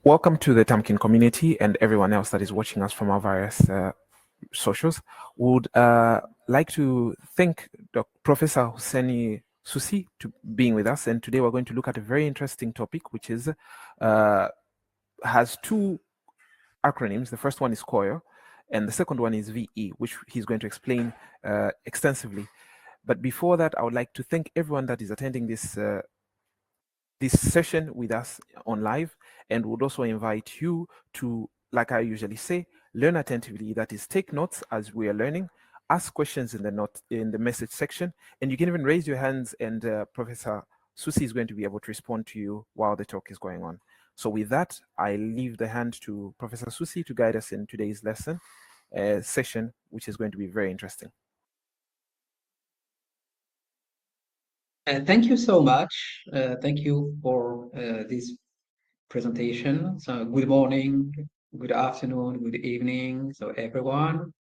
Welcome to the Tamkin community and everyone else that is watching us from our various socials. Would like to thank Professor Houssine Soussi to being with us, and today we're going to look at a very interesting topic, which is has two acronyms. The first one is COIL, and the second one is VE, which he's going to explain extensively. But before that, I would like to thank everyone that is attending this session with us on live, and would also invite you to, like I usually say, learn attentively. That is, take notes as we are learning, ask questions in the message section, and you can even raise your hands, and Professor Soussi is going to be able to respond to you while the talk is going on. So with that, I leave the hand to Professor Soussi to guide us in today's lesson session, which is going to be very interesting. Thank you so much. Thank you for this presentation. So good morning, good afternoon, good evening, so everyone.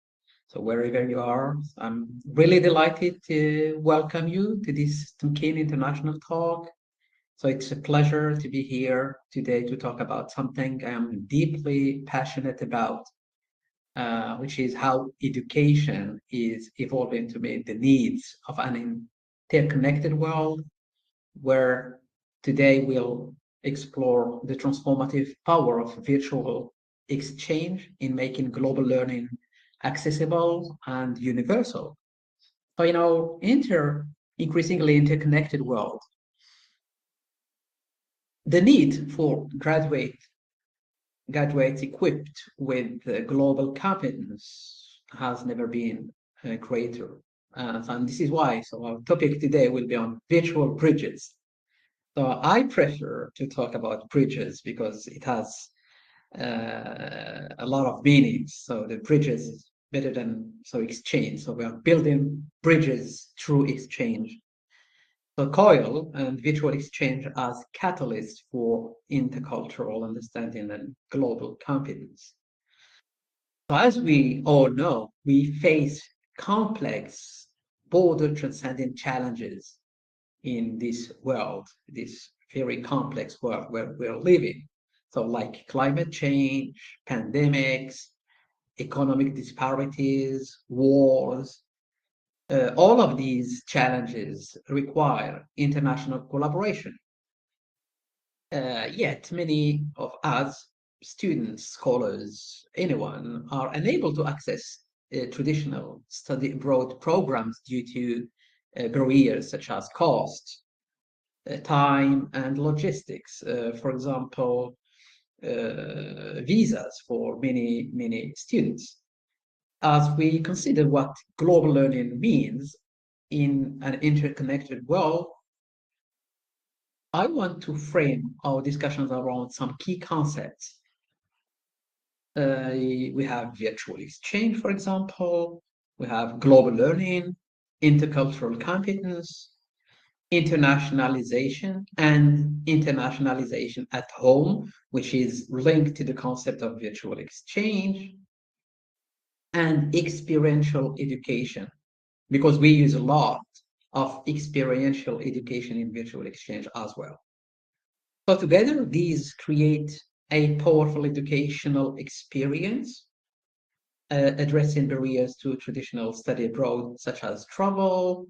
So wherever you are, I'm really delighted to welcome you to this Tamkin International Talk. So it's a pleasure to be here today to talk about something I'm deeply passionate about, which is how education is evolving to meet the needs of an interconnected world, where today we'll explore the transformative power of virtual exchange in making global learning accessible and universal. So, increasingly interconnected world, the need for graduates equipped with global competence has never been greater. And this is why, so our topic today will be on virtual bridges. So I prefer to talk about bridges because it has a lot of meanings. So the bridges is better than exchange. So we are building bridges through exchange. So COIL and virtual exchange as catalysts for intercultural understanding and global competence. So as we all know, we face complex border transcending challenges in this world, this very complex world where we're living. So, like climate change, pandemics, economic disparities, wars, all of these challenges require international collaboration. Yet, many of us, students, scholars, anyone, are unable to access traditional study abroad programs due to barriers such as cost, time and logistics. For example, visas for many students. As we consider what global learning means in an interconnected world, I want to frame our discussions around some key concepts. We have virtual exchange, for example. We have global learning, intercultural competence, internationalization, and internationalization at home, which is linked to the concept of virtual exchange, and experiential education, because we use a lot of experiential education in virtual exchange as well. So together, these create a powerful educational experience, addressing barriers to traditional study abroad, such as travel,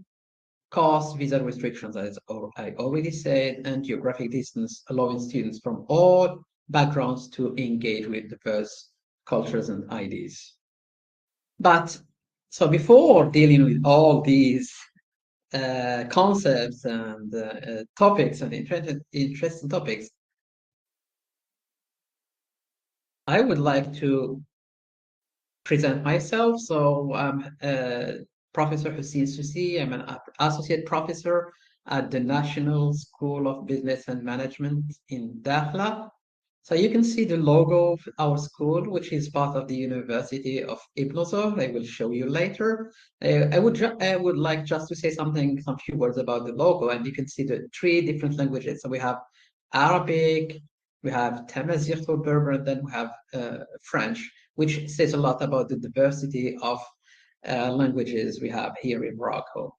cost, visa restrictions, as I already said, and geographic distance, allowing students from all backgrounds to engage with diverse cultures and ideas. But so before dealing with all these concepts and topics and interesting topics, I would like to present myself. So I'm Professor Houssine Soussi. I'm an associate professor at the National School of Business and Management in Dakhla. So you can see the logo of our school, which is part of the University of Ibn Zor. I will show you later. I would like just to say some few words about the logo, and you can see the three different languages. So we have Arabic, we have Tamazight or Berber, and then we have French, which says a lot about the diversity of languages we have here in Morocco.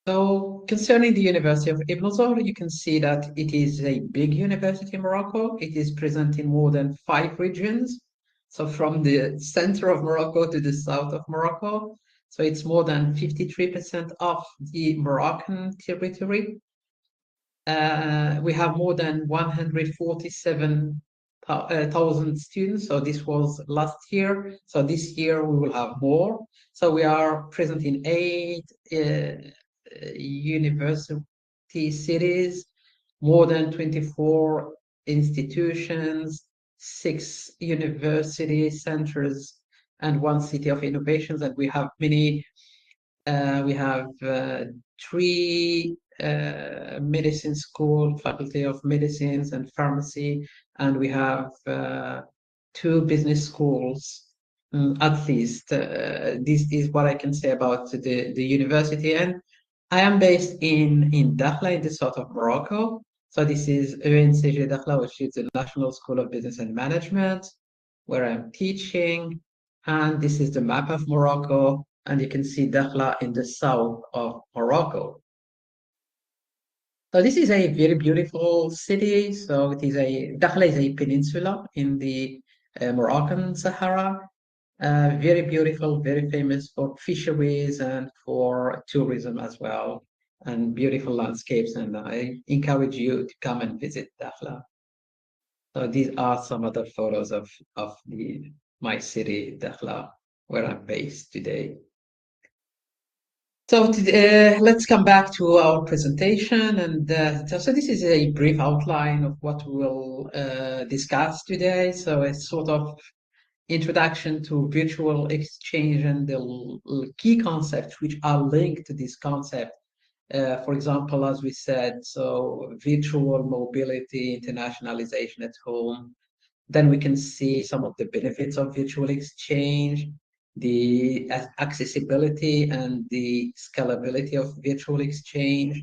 So concerning the University of Ibn Zor, you can see that it is a big university in Morocco. It is present in more than 5 regions. So from the center of Morocco to the south of Morocco. So it's more than 53% of the Moroccan territory. We have more than 147,000 students. So this was last year. So this year we will have more. So we are present in 8 university cities, more than 24 institutions, 6 university centers, and 1 city of innovations. And we have many we have 3 medicine school, faculty of medicines and pharmacy, and we have 2 business schools, at least. This is what I can say about the university. And I am based in Dakhla, in the south of Morocco. So this is ENCG Dakhla, which is the National School of Business and Management, where I'm teaching. And this is the map of Morocco, and you can see Dakhla in the south of Morocco. So this is a very beautiful city. So Dakhla is a peninsula in the Moroccan Sahara. Very beautiful, very famous for fisheries and for tourism as well, and beautiful landscapes. And I encourage you to come and visit Dakhla. So these are some other photos of my city, Dakhla, where I'm based today. So let's come back to our presentation. And so this is a brief outline of what we will discuss today. So it's sort of introduction to virtual exchange and the key concepts which are linked to this concept. For example, as we said, so virtual mobility, internationalization at home. Then we can see some of the benefits of virtual exchange, the accessibility and the scalability of virtual exchange,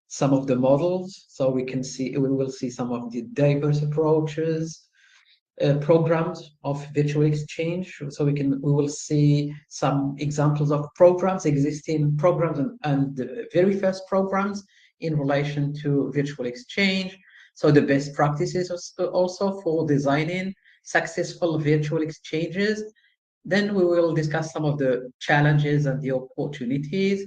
some of the models. So we will see some of the diverse approaches, programs of virtual exchange. So we will see some examples of programs, existing programs, and the very first programs in relation to virtual exchange. So the best practices also for designing successful virtual exchanges. Then we will discuss some of the challenges and the opportunities.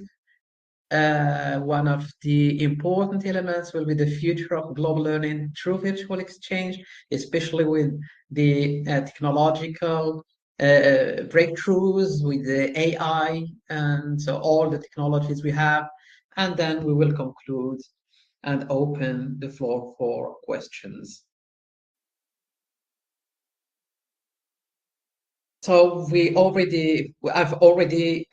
One of the important elements will be the future of global learning through virtual exchange, especially with the technological breakthroughs with the AI and so all the technologies we have. And then we will conclude and open the floor for questions. So I've already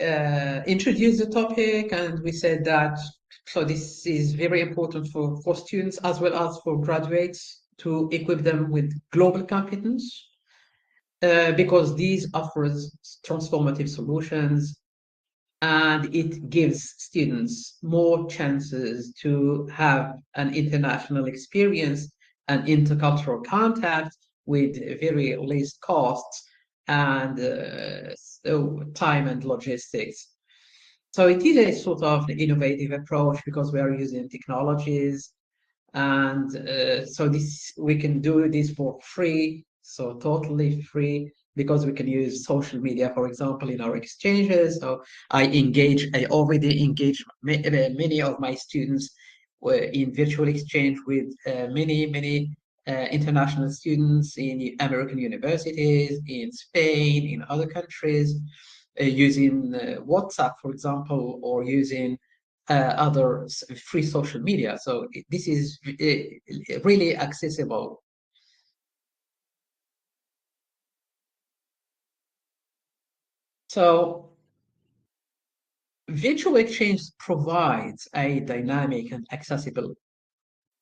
introduced the topic, and we said that so this is very important for students as well as for graduates to equip them with global competence, because these offers transformative solutions, and it gives students more chances to have an international experience and intercultural contact with very least costs and so time and logistics. So it is a sort of innovative approach because we are using technologies, and so this we can do this for free, so totally free, because we can use social media, for example, in our exchanges. So I already engage many of my students in virtual exchange with many international students in American universities, in Spain, in other countries, using WhatsApp, for example, or using other free social media. So this is really accessible. So virtual exchange provides a dynamic and accessible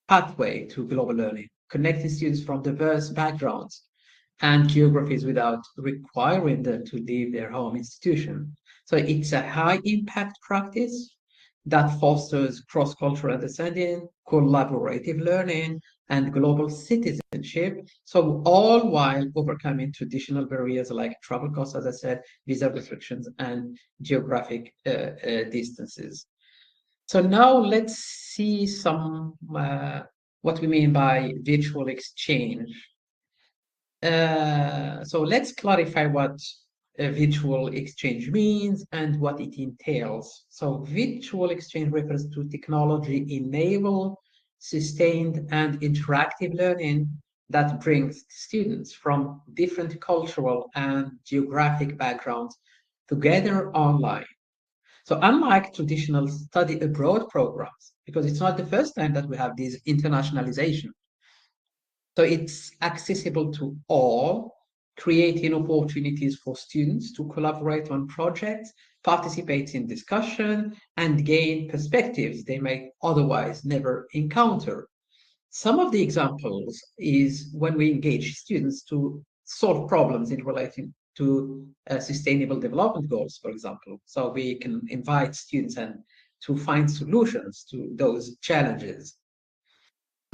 pathway to global learning, connecting students from diverse backgrounds and geographies without requiring them to leave their home institution. So it's a high impact practice that fosters cross-cultural understanding, collaborative learning, and global citizenship. So all while overcoming traditional barriers like travel costs, as I said, visa restrictions, and geographic distances. So now let's see some what we mean by virtual exchange. So let's clarify what a virtual exchange means and what it entails. So virtual exchange refers to technology-enabled, sustained, and interactive learning that brings students from different cultural and geographic backgrounds together online. So unlike traditional study abroad programs, because it's not the first time that we have this internationalization, so it's accessible to all, creating opportunities for students to collaborate on projects, participate in discussion, and gain perspectives they may otherwise never encounter. Some of the examples is when we engage students to solve problems in relating to sustainable development goals, for example. So we can invite students and to find solutions to those challenges.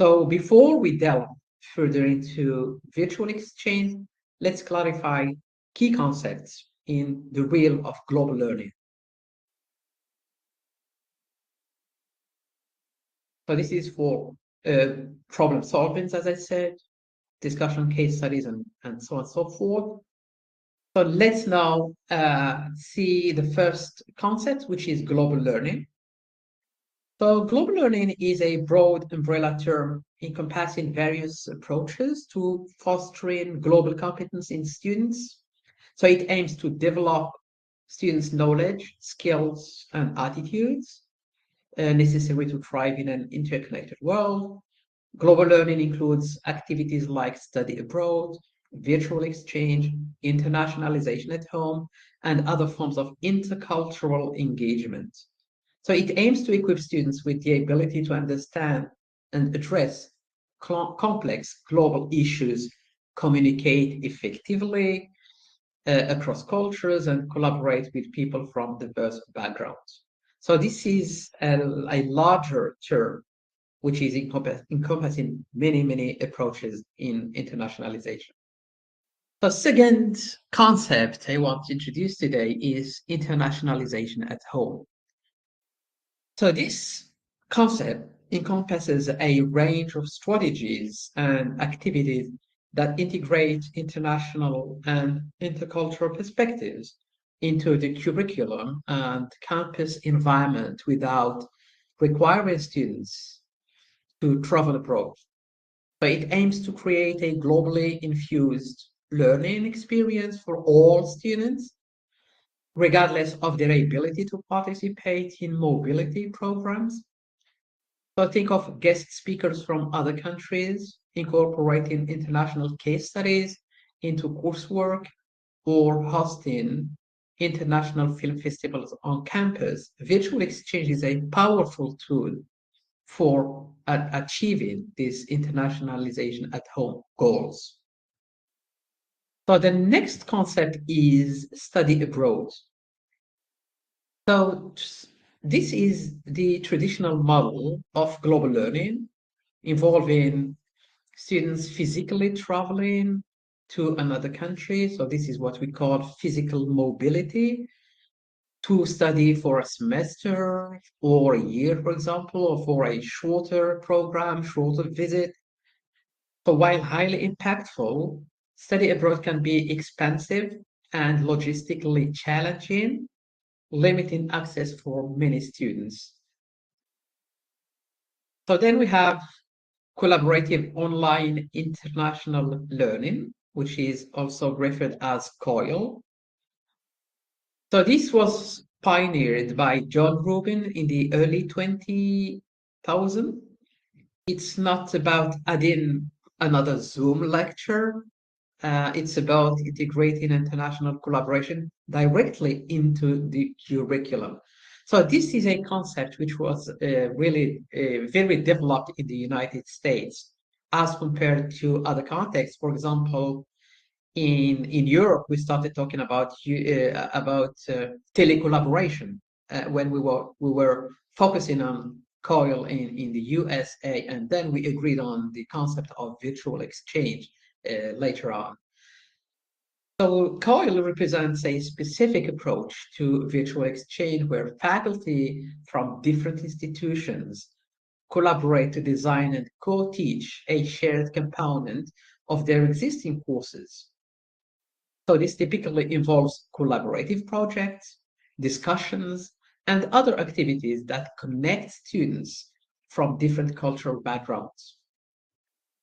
So before we delve further into virtual exchange, let's clarify key concepts in the realm of global learning. So this is for problem solving, as I said, discussion case studies, and so on and so forth. So let's now see the first concept, which is global learning. So global learning is a broad umbrella term encompassing various approaches to fostering global competence in students. So it aims to develop students' knowledge, skills, and attitudes necessary to thrive in an interconnected world. Global learning includes activities like study abroad, virtual exchange, internationalization at home, and other forms of intercultural engagement. So it aims to equip students with the ability to understand and address complex global issues, communicate effectively across cultures, and collaborate with people from diverse backgrounds. So this is a larger term which is encompassing many, many approaches in internationalization. The second concept I want to introduce today is internationalization at home. So this concept encompasses a range of strategies and activities that integrate international and intercultural perspectives into the curriculum and campus environment without requiring students to travel abroad. So it aims to create a globally infused learning experience for all students, regardless of their ability to participate in mobility programs. So think of guest speakers from other countries, incorporating international case studies into coursework, or hosting international film festivals on campus. Virtual exchange is a powerful tool for achieving this internationalization at home goals. So the next concept is study abroad. So this is the traditional model of global learning involving students physically traveling to another country. So this is what we call physical mobility to study for a semester or a year, for example, or for a shorter program, shorter visit. So while highly impactful, study abroad can be expensive and logistically challenging, limiting access for many students. So then we have collaborative online international learning, which is also referred as COIL. So this was pioneered by John Rubin in the early 2000s. It's not about adding another Zoom lecture. It's about integrating international collaboration directly into the curriculum. So this is a concept which was really very developed in the United States as compared to other contexts. For example, in Europe, we started talking about telecollaboration when we were focusing on COIL in the USA, and then we agreed on the concept of virtual exchange later on. So COIL represents a specific approach to virtual exchange where faculty from different institutions collaborate to design and co-teach a shared component of their existing courses. So this typically involves collaborative projects, discussions, and other activities that connect students from different cultural backgrounds.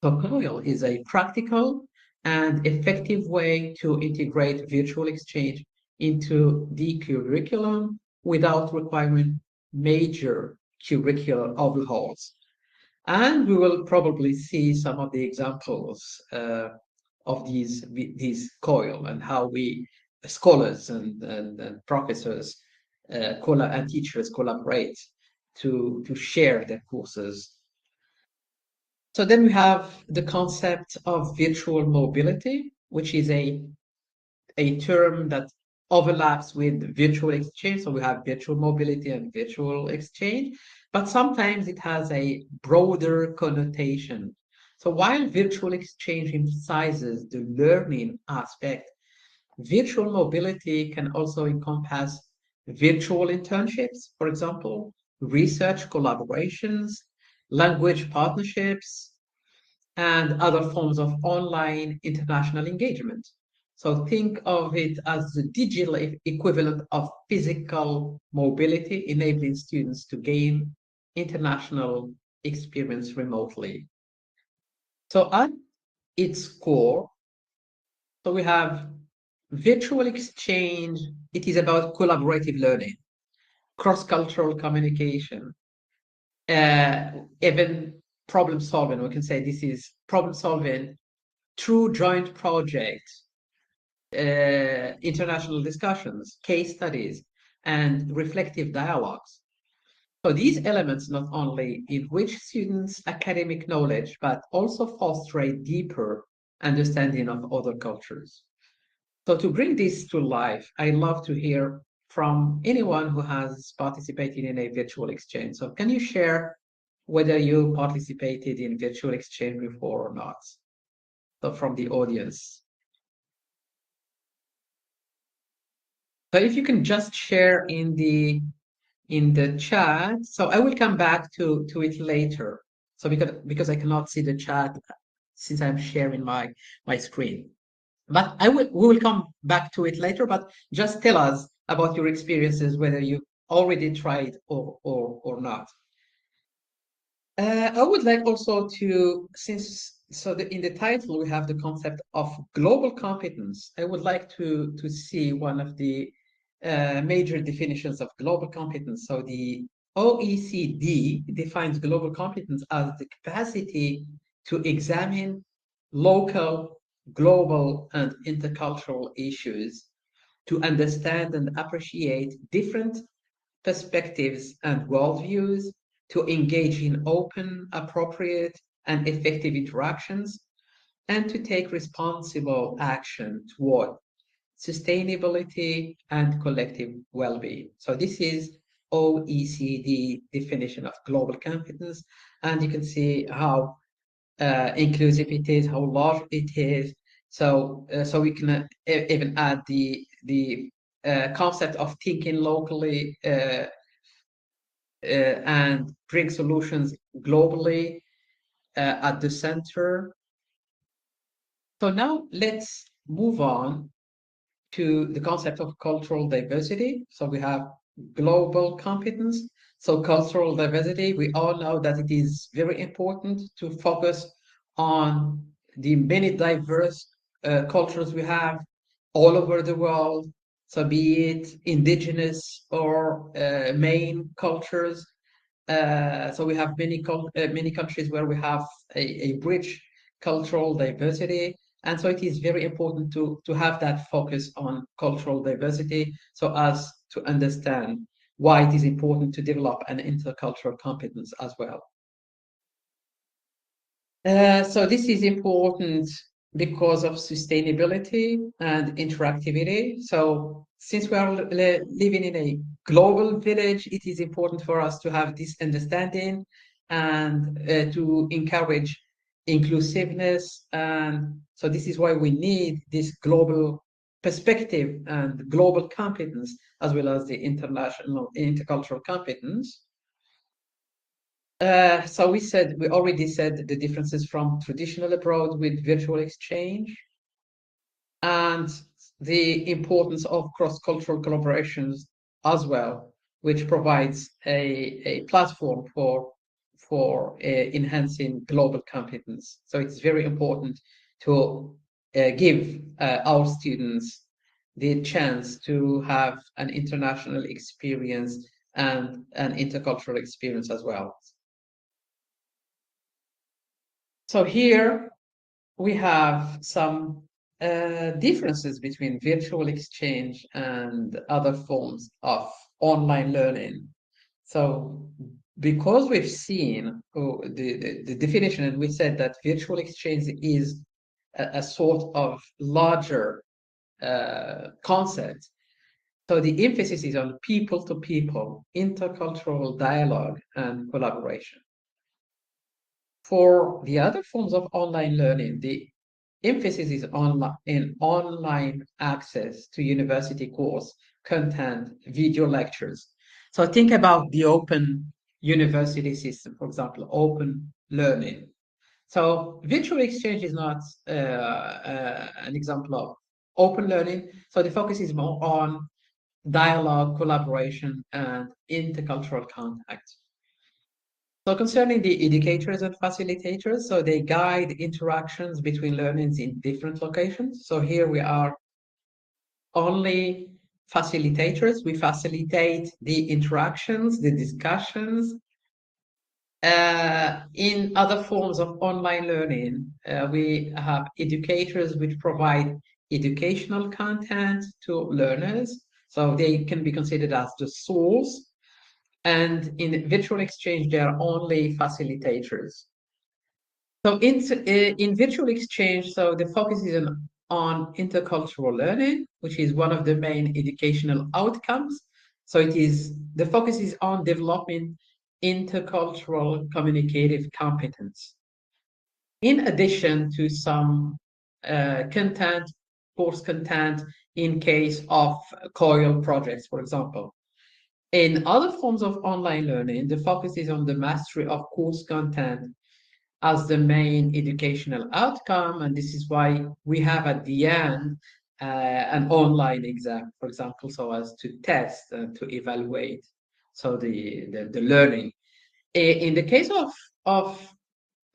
So COIL is a practical and effective way to integrate virtual exchange into the curriculum without requiring major curricular overhauls. And we will probably see some of the examples of these COIL and how we scholars and professors and teachers collaborate to share their courses. So then we have the concept of virtual mobility, which is a term that overlaps with virtual exchange. So we have virtual mobility and virtual exchange, but sometimes it has a broader connotation. So while virtual exchange emphasizes the learning aspect, virtual mobility can also encompass virtual internships, for example, research collaborations, language partnerships, and other forms of online international engagement. So think of it as the digital equivalent of physical mobility, enabling students to gain international experience remotely. So at its core, so we have virtual exchange. It is about collaborative learning, cross-cultural communication, even problem solving. We can say this is problem solving through joint projects, international discussions, case studies, and reflective dialogues. So these elements not only enrich students' academic knowledge, but also foster a deeper understanding of other cultures. So to bring this to life, I love to hear from anyone who has participated in a virtual exchange. So can you share whether you participated in virtual exchange before or not? So from the audience. So if you can just share in the chat. So I will come back to it later. So because I cannot see the chat since I'm sharing my screen. But we will come back to it later, but just tell us about your experiences, whether you already tried or not. I would like also to, in the title we have the concept of global competence. I would like to see one of the major definitions of global competence. So the OECD defines global competence as the capacity to examine local, global, and intercultural issues, to understand and appreciate different perspectives and worldviews, to engage in open, appropriate, and effective interactions, and to take responsible action toward sustainability and collective well-being. So this is OECD definition of global competence, and you can see how inclusive it is, how large it is. So we can even add the concept of thinking locally and bring solutions globally at the center. So now let's move on to the concept of cultural diversity. So we have global competence. So cultural diversity, we all know that it is very important to focus on the many diverse cultures we have all over the world. So be it indigenous or main cultures. So we have many countries where we have a rich cultural diversity. And so it is very important to have that focus on cultural diversity so as to understand why it is important to develop an intercultural competence as well. So this is important because of sustainability and interactivity. So since we are living in a global village, it is important for us to have this understanding and to encourage inclusiveness. And so this is why we need this global perspective and global competence, as well as the international intercultural competence. So we already said the differences from traditional abroad with virtual exchange, and the importance of cross-cultural collaborations as well, which provides a platform for enhancing global competence. So it's very important to give our students the chance to have an international experience and an intercultural experience as well. So here we have some differences between virtual exchange and other forms of online learning. So because we've seen the definition, and we said that virtual exchange is a sort of larger concept. So the emphasis is on people-to-people, intercultural dialogue and collaboration. For the other forms of online learning, the emphasis is in online access to university course content, video lectures. So think about the open university system, for example, open learning. So virtual exchange is not an example of open learning. So the focus is more on dialogue, collaboration, and intercultural contact. So concerning the educators and facilitators, so they guide interactions between learners in different locations. So here we are only facilitators. We facilitate the interactions, the discussions. In other forms of online learning, we have educators which provide educational content to learners. So they can be considered as the source. And in virtual exchange, they are only facilitators. So in virtual exchange, so the focus is on intercultural learning, which is one of the main educational outcomes. So the focus is on developing intercultural communicative competence. In addition to some course content in case of COIL projects, for example. In other forms of online learning, the focus is on the mastery of course content as the main educational outcome, and this is why we have at the end an online exam, for example, so as to test and to evaluate so the learning. In the case of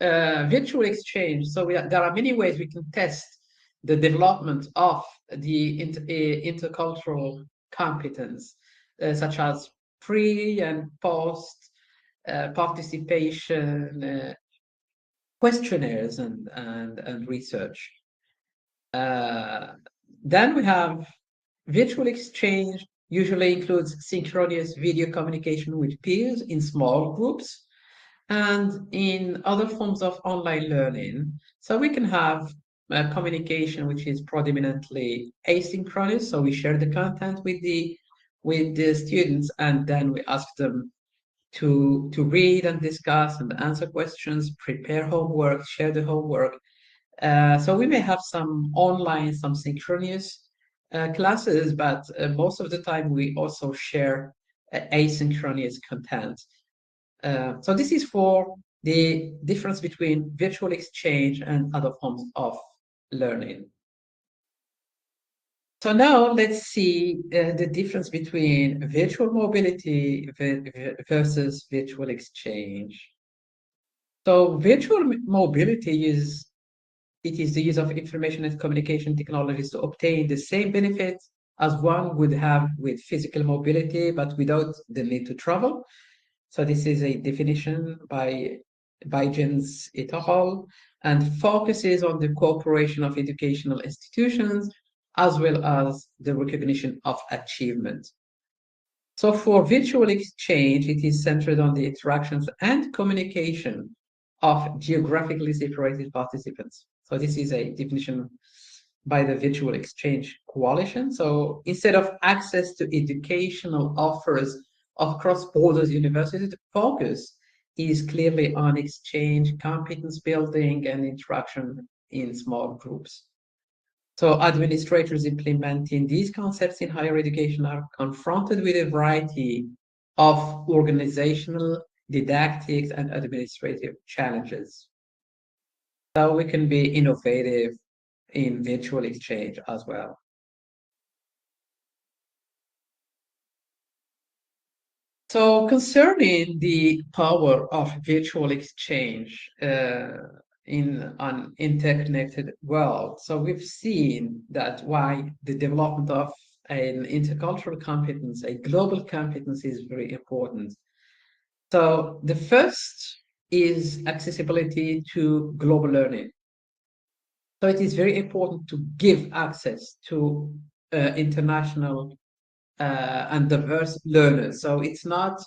virtual exchange, so there are many ways we can test the development of the intercultural competence, such as pre and post participation, questionnaires and research. Then we have virtual exchange, usually includes synchronous video communication with peers in small groups. And in other forms of online learning, so we can have communication which is predominantly asynchronous. So we share the content with the students, and then we ask them to read and discuss and answer questions, prepare homework, share the homework. So we may have some online, some synchronous classes, but most of the time we also share asynchronous content. So this is for the difference between virtual exchange and other forms of learning. So now let's see the difference between virtual mobility versus virtual exchange. So virtual mobility is the use of information and communication technologies to obtain the same benefits as one would have with physical mobility, but without the need to travel. So this is a definition by Jens et al. And focuses on the cooperation of educational institutions as well as the recognition of achievement. So for virtual exchange, it is centered on the interactions and communication of geographically separated participants. So this is a definition by the Virtual Exchange Coalition. So instead of access to educational offers of cross-border universities, the focus is clearly on exchange, competence building, and interaction in small groups. So administrators implementing these concepts in higher education are confronted with a variety of organizational, didactics, and administrative challenges. So we can be innovative in virtual exchange as well. So concerning the power of virtual exchange in an interconnected world, so we've seen that why the development of an intercultural competence, a global competence, is very important. So the first is accessibility to global learning. So it is very important to give access to international and diverse learners. So it's not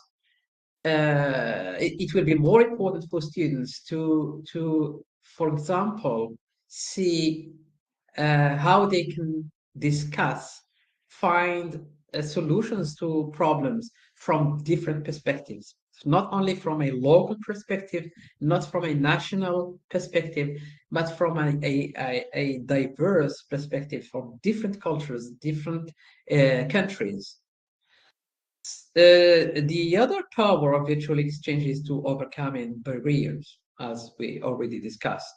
it will be more important for students to for example see how they can discuss, find solutions to problems from different perspectives, not only from a local perspective, not from a national perspective, but from a diverse perspective from different cultures, different countries. The other power of virtual exchange is to overcoming barriers, as we already discussed.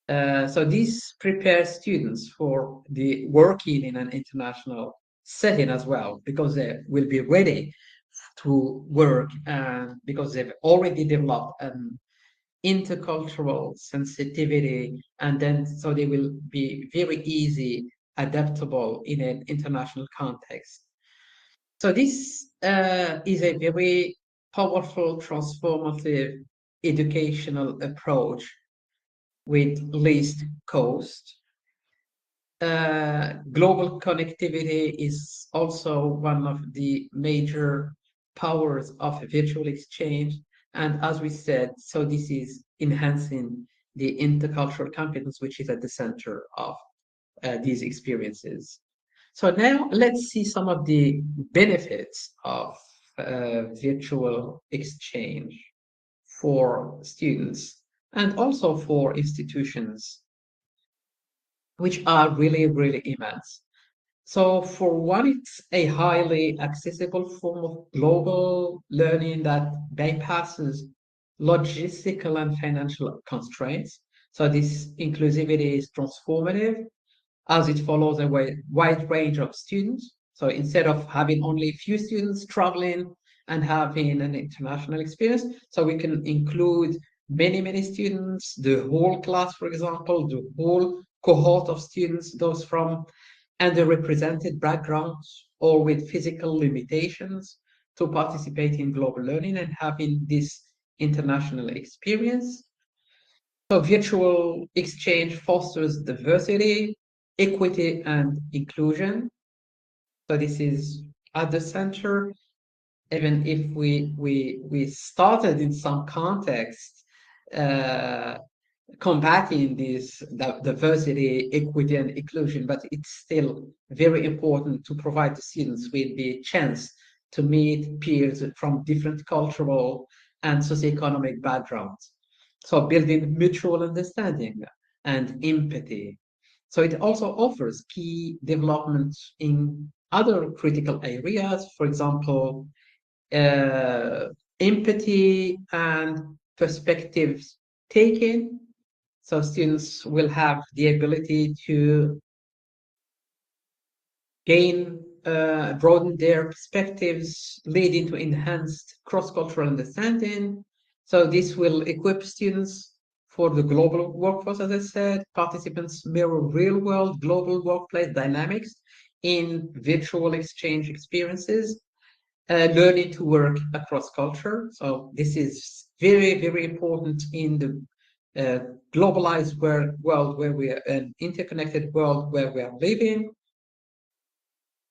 So this prepares students for the working in an international setting as well, because they will be ready to work and because they've already developed an intercultural sensitivity, and then so they will be very easy adaptable in an international context. So this is a very powerful, transformative educational approach with least cost. Global connectivity is also one of the major powers of virtual exchange. And as we said, so this is enhancing the intercultural competence, which is at the center of these experiences. So now let's see some of the benefits of virtual exchange for students and also for institutions, which are really, really immense. So for one, it's a highly accessible form of global learning that bypasses logistical and financial constraints. So this inclusivity is transformative as it follows a wide range of students. So instead of having only a few students traveling and having an international experience, so we can include many, many students, the whole class, for example, the whole cohort of students, those from underrepresented backgrounds or with physical limitations to participate in global learning and having this international experience. So virtual exchange fosters diversity, equity, and inclusion. So this is at the center, even if we started in some context uh, combating this diversity, equity, and inclusion, but it's still very important to provide the students with the chance to meet peers from different cultural and socioeconomic backgrounds. So building mutual understanding and empathy. So it also offers key developments in other critical areas, for example, uh, empathy and perspectives taking. So students will have the ability to gain, broaden their perspectives, leading to enhanced cross-cultural understanding. So this will equip students for the global workforce, as I said. Participants mirror real-world global workplace dynamics in virtual exchange experiences, learning to work across culture. So this is very, very important in the globalized world where we are an interconnected world where we are living.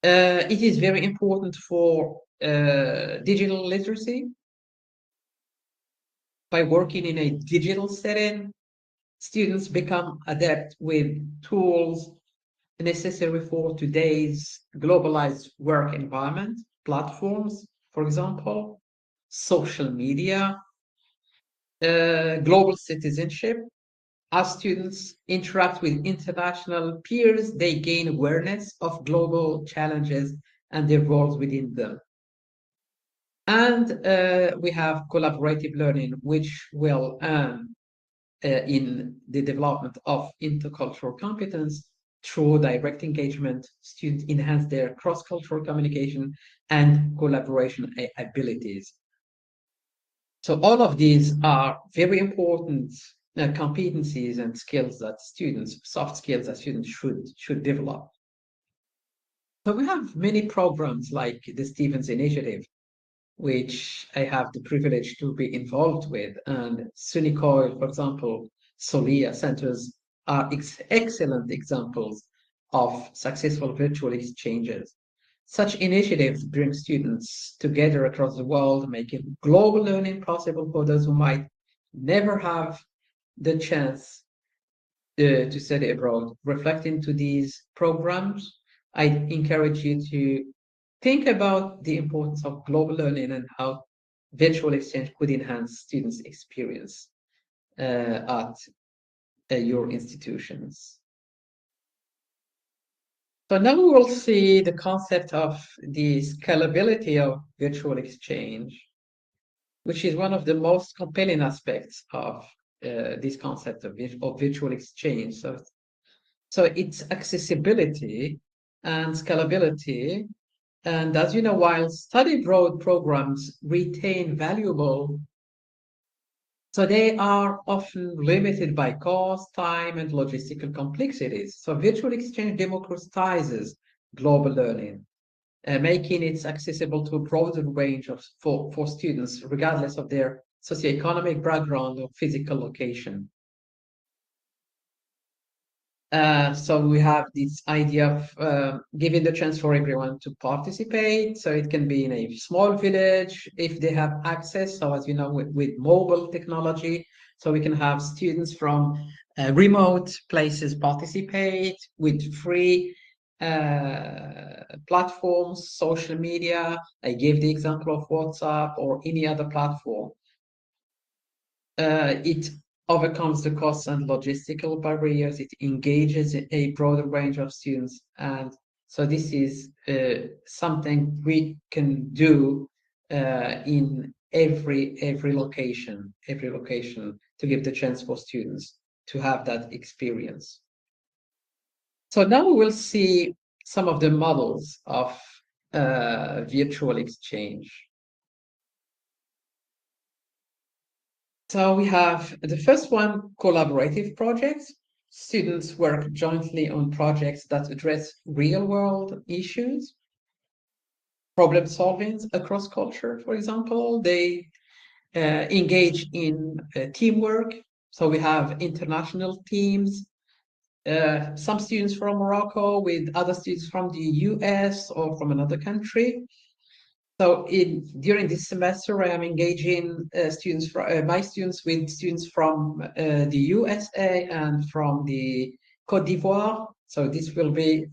It is very important for digital literacy. By working in a digital setting, students become adept with tools necessary for today's globalized work environment, platforms, for example, social media, global citizenship, as students interact with international peers, they gain awareness of global challenges and their roles within them. And we have collaborative learning, which will in the development of intercultural competence through direct engagement, students enhance their cross-cultural communication and collaboration abilities. So all of these are very important competencies and skills that students, soft skills that students should develop. So we have many programs like the Stevens Initiative, which I have the privilege to be involved with, and SUNY COIL, for example, Solia centers are excellent examples of successful virtual exchanges. Such initiatives bring students together across the world, making global learning possible for those who might never have the chance to study abroad. Reflecting to these programs, I encourage you to think about the importance of global learning and how virtual exchange could enhance students' experience at your institutions. So now we will see the concept of the scalability of virtual exchange, which is one of the most compelling aspects of this concept of virtual exchange. So its accessibility and scalability. And as you know, while study abroad programs retain valuable, so they are often limited by cost, time, and logistical complexities. So virtual exchange democratizes global learning, making it accessible to a broader range for students, regardless of their socioeconomic background or physical location. So we have this idea of giving the chance for everyone to participate. So it can be in a small village if they have access. So as you know, with mobile technology, so we can have students from remote places participate with free platforms, social media. I gave the example of WhatsApp or any other platform. It overcomes the costs and logistical barriers. It engages a broader range of students. And so this is something we can do in every location to give the chance for students to have that experience. So now we will see some of the models of virtual exchange. So we have the first one, collaborative projects. Students work jointly on projects that address real-world issues, problem solving across culture, for example. They engage in teamwork. So we have international teams, some students from Morocco with other students from the US or from another country. So during this semester, I am engaging my students with students from the USA and from the Côte d'Ivoire. So this will be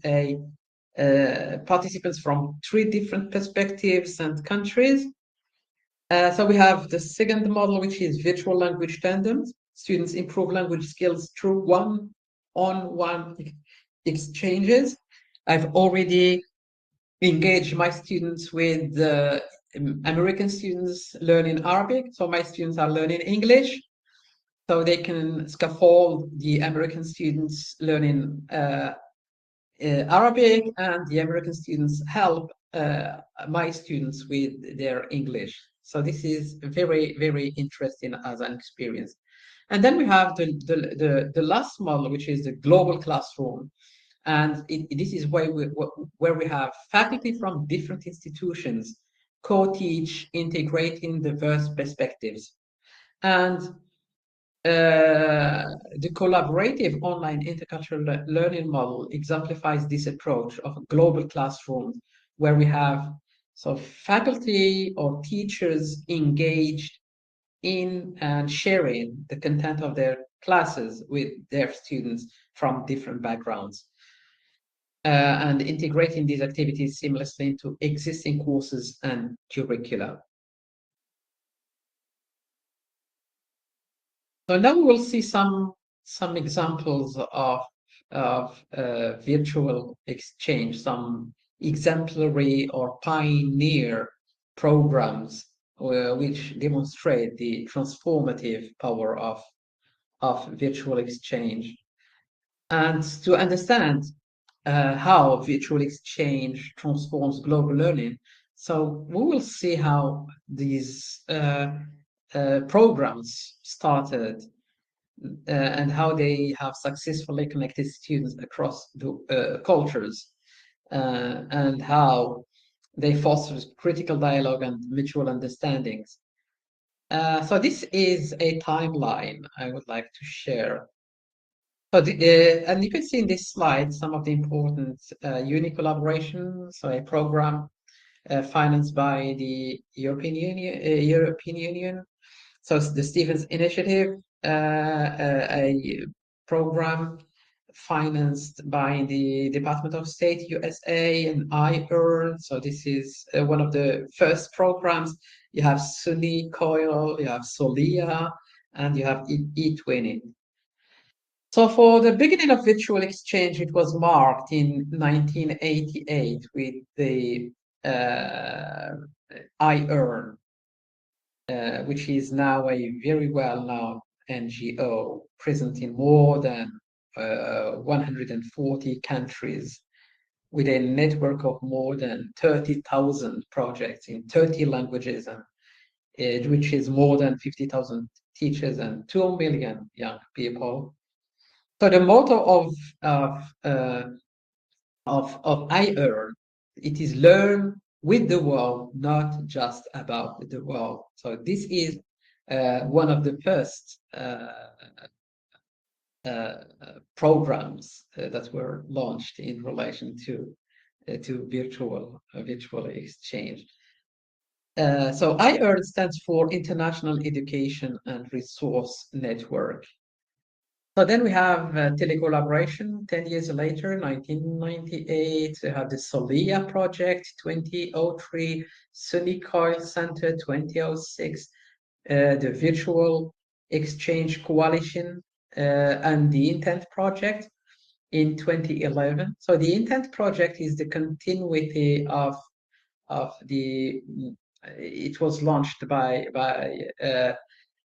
participants from 3 different perspectives and countries. So we have the second model, which is virtual language tandems. Students improve language skills through one-on-one exchanges. I've already engage my students with American students learning Arabic. So my students are learning English. So they can scaffold the American students learning Arabic, and the American students help my students with their English. So this is very, very interesting as an experience. And then we have the last model, which is the global classroom. And this is where we have faculty from different institutions co-teach, integrating diverse perspectives. And the collaborative online intercultural learning model exemplifies this approach of a global classroom where we have faculty or teachers engaged in and sharing the content of their classes with their students from different backgrounds. And integrating these activities seamlessly into existing courses and curricula. So now we will see some some examples of virtual exchange, some exemplary or pioneer programs which demonstrate the transformative power of virtual exchange. And to understand how virtual exchange transforms global learning, so we will see how these programs started and how they have successfully connected students across the cultures and how they foster critical dialogue and mutual understandings. So this is a timeline I would like to share. So and you can see in this slide some of the important uni collaborations. So a program financed by the European Union. So it's the Stevens Initiative, a program financed by the Department of State, USA, and iEarn. So this is one of the first programs. You have SUNY Coil, you have Solia, and you have eTwinning. So for the beginning of virtual exchange, it was marked in 1988 with the iEarn, which is now a very well-known NGO present in more than 140 countries with a network of more than 30,000 projects in 30 languages, and which is more than 50,000 teachers and 2 million young people. So the motto of iEarn, it is learn with the world, not just about the world. So this is one of the first programs that were launched in relation to virtual exchange. So iEarn stands for International Education and Resource Network. So then we have telecollaboration 10 years later, 1998. We have the Solia project, 2003, SUNY Coil Center, 2006, the Virtual Exchange Coalition, and the Intent project in 2011. So the Intent project is the continuity of the. It was launched by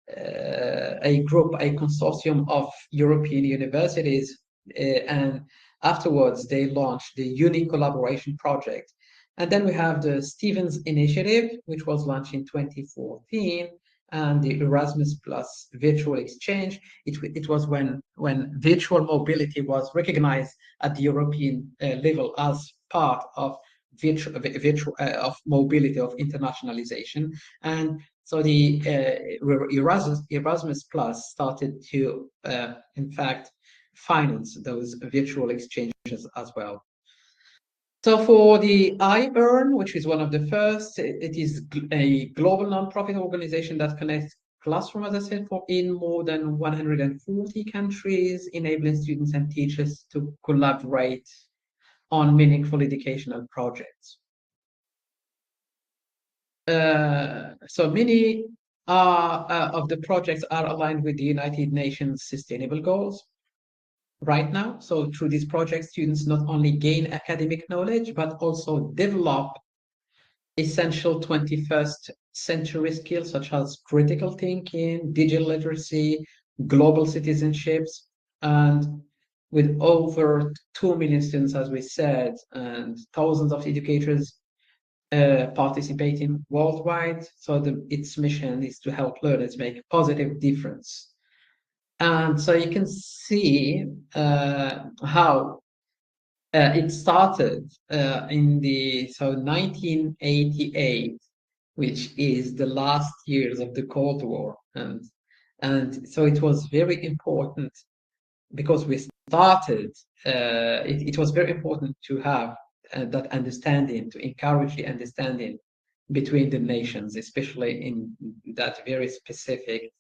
a group, a consortium of European universities, and afterwards they launched the Uni Collaboration Project. And then we have the Stevens Initiative, which was launched in 2014, and the Erasmus Plus Virtual Exchange. It was when virtual mobility was recognized at the European level as part of of mobility, of internationalization. And so the Erasmus Plus started to, in fact, finance those virtual exchanges as well. So for the iEarn, which is one of the first, it is a global nonprofit organization that connects classrooms, as I said, in more than 140 countries, enabling students and teachers to collaborate on meaningful educational projects. So many of the projects are aligned with the United Nations Sustainable Goals right now. So through these projects, students not only gain academic knowledge, but also develop essential 21st century skills such as critical thinking, digital literacy, global citizenships, and with over 2 million students, as we said, and thousands of educators participating worldwide. So its mission is to help learners make a positive difference. And so you can see how it started in the 1988, which is the last years of the Cold War, and so it was very important because we started. It was very important to have that understanding, to encourage the understanding between the nations, especially in that very specific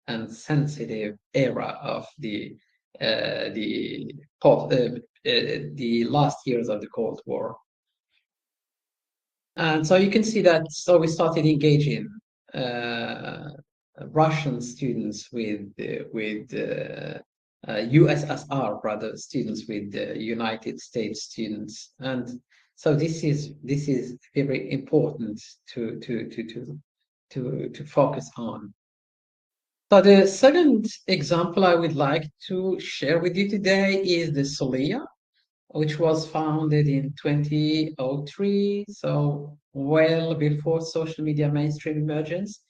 and sensitive era of the last years of the Cold War. And so you can see that, so we started engaging Russian students with USSR rather students with United States students, and so this is very important to focus on. So the second example I would like to share with you today is the Solia, which was founded in 2003, so well before social media mainstream emergence.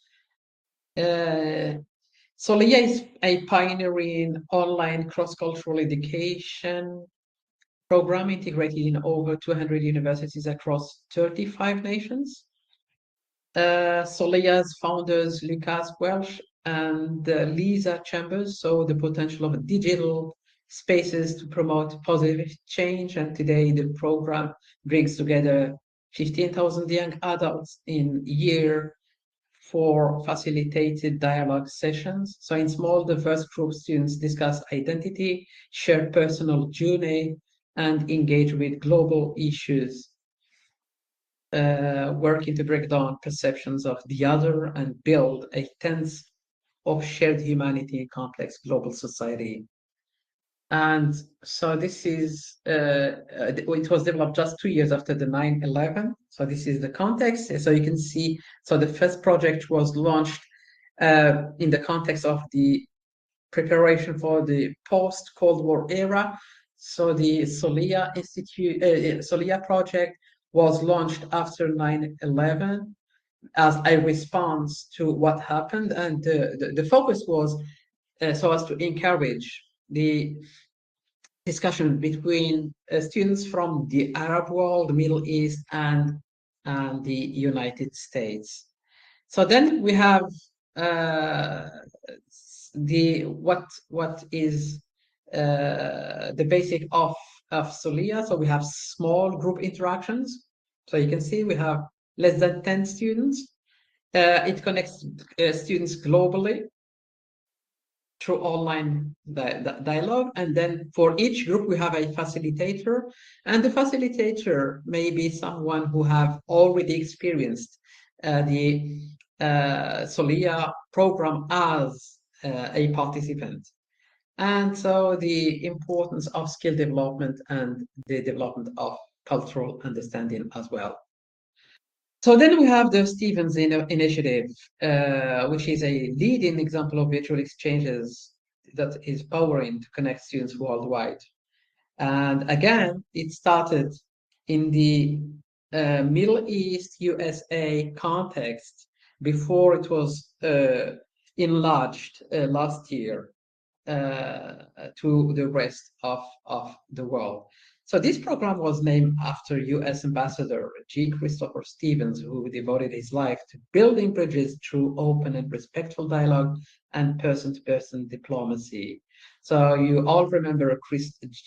Solia is a pioneering online cross-cultural education program integrated in over 200 universities across 35 nations. Solia's founders, Lucas Welsh and Lisa Chambers, saw the potential of digital spaces to promote positive change. And today the program brings together 15,000 young adults in a year for facilitated dialogue sessions. So in small, diverse groups, students discuss identity, share personal journey, and engage with global issues, working to break down perceptions of the other and build a sense of shared humanity in complex global society. And so this is, it was developed just 2 years after the 9/11. So this is the context. So you can see, so the first project was launched in the context of the preparation for the post-Cold War era. So the Solia Institute, Solia project was launched after 9/11 as a response to what happened. And the focus was so as to encourage the discussion between students from the Arab world, the Middle East, and the United States. So then we have what is the basic of Solia. So we have small group interactions. So you can see we have less than 10 students. It connects students globally through online dialogue. And then for each group, we have a facilitator. And the facilitator may be someone who have already experienced the Solia program as a participant. And so the importance of skill development and the development of cultural understanding as well. So then we have the Stevens initiative, which is a leading example of virtual exchanges that is powering to connect students worldwide. And again, it started in the Middle East, USA context before it was enlarged last year to the rest of the world. So this program was named after US Ambassador G. Christopher Stevens, who devoted his life to building bridges through open and respectful dialogue and person-to-person diplomacy. So you all remember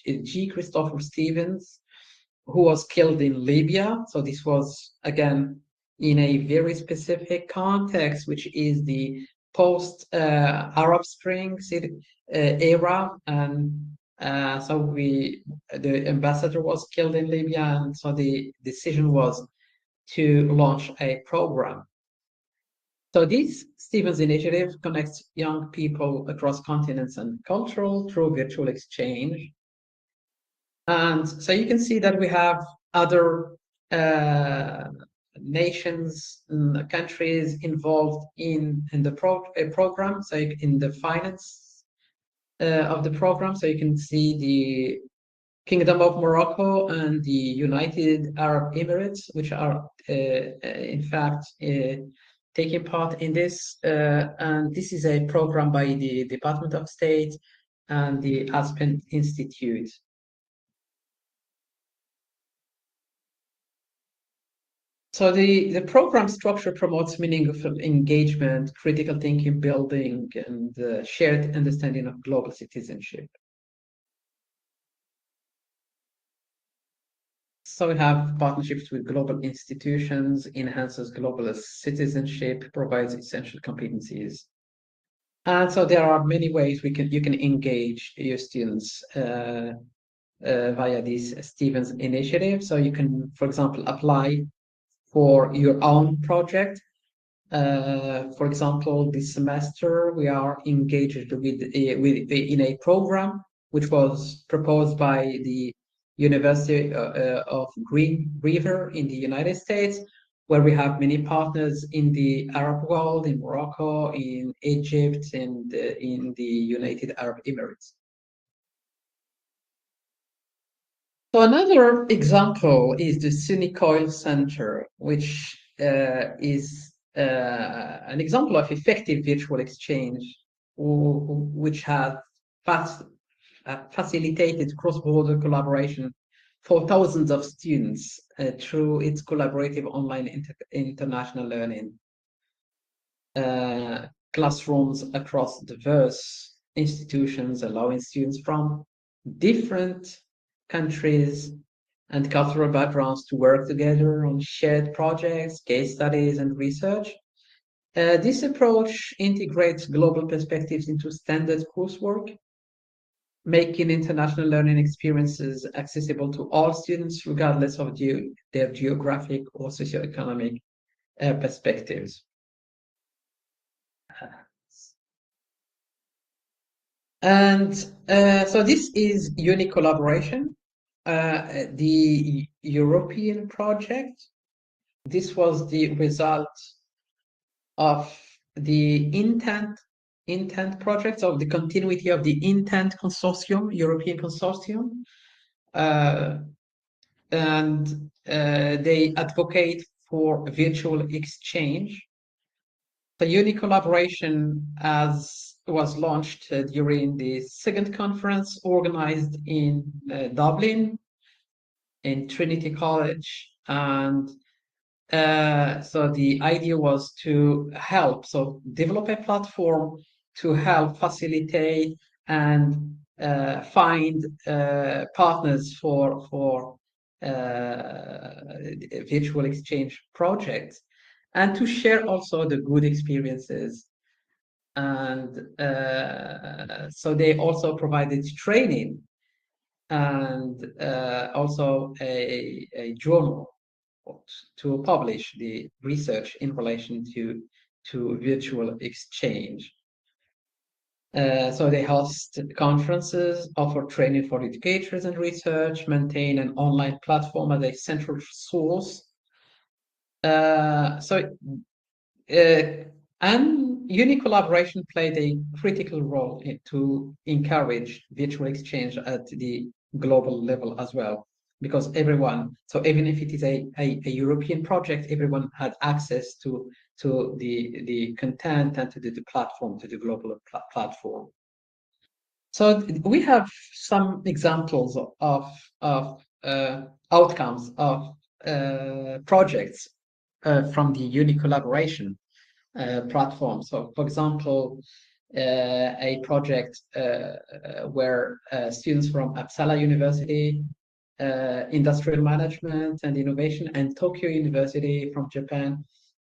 G. Christopher Stevens, who was killed in Libya. So this was, again, in a very specific context, which is the post-Arab Spring era. And so the ambassador was killed in Libya, and so the decision was to launch a program. So this Stevens initiative connects young people across continents and cultural through virtual exchange. And so you can see that we have other nations and countries involved in the program. So in the finance of the program, so you can see the Kingdom of Morocco and the United Arab Emirates, which are in fact taking part in this. And this is a program by the Department of State and the Aspen Institute. So the program structure promotes meaningful engagement, critical thinking building, and shared understanding of global citizenship. So we have partnerships with global institutions, enhances global citizenship, provides essential competencies. And so there are many ways you can engage your students via this Stevens initiative. So you can, for example, apply for your own project For example, this semester we are engaged in a program which was proposed by the University of Green River in the United States, where we have many partners in the Arab world, in Morocco, in Egypt, and in the United Arab Emirates. So another example is the SUNY Coil Center, which is an example of effective virtual exchange, which has facilitated cross-border collaboration for thousands of students through its collaborative online international learning. Classrooms across diverse institutions, allowing students from different countries and cultural backgrounds to work together on shared projects, case studies, and research. This approach integrates global perspectives into standard coursework, making international learning experiences accessible to all students, regardless of their geographic or socioeconomic perspectives. And so this is UNI collaboration, the European project. This was the result of the intent project, of the continuity of the intent consortium, European consortium. And they advocate for virtual exchange. The UNI collaboration was launched during the second conference organized in Dublin, in Trinity College. And so the idea was to help, so develop a platform to help facilitate and find partners for virtual exchange projects, and to share also the good experiences. And so they also provided training and also a journal to publish the research in relation to virtual exchange. So they host conferences, offer training for educators and research, maintain an online platform as a central source. And UNI collaboration played a critical role to encourage virtual exchange at the global level as well, because everyone, so even if it is a European project, everyone had access to the content and to the platform, to the global platform. So we have some examples of outcomes of projects from the UNI collaboration platform. So, for example, a project where students from Uppsala University, Industrial Management and Innovation, and Tokyo University from Japan,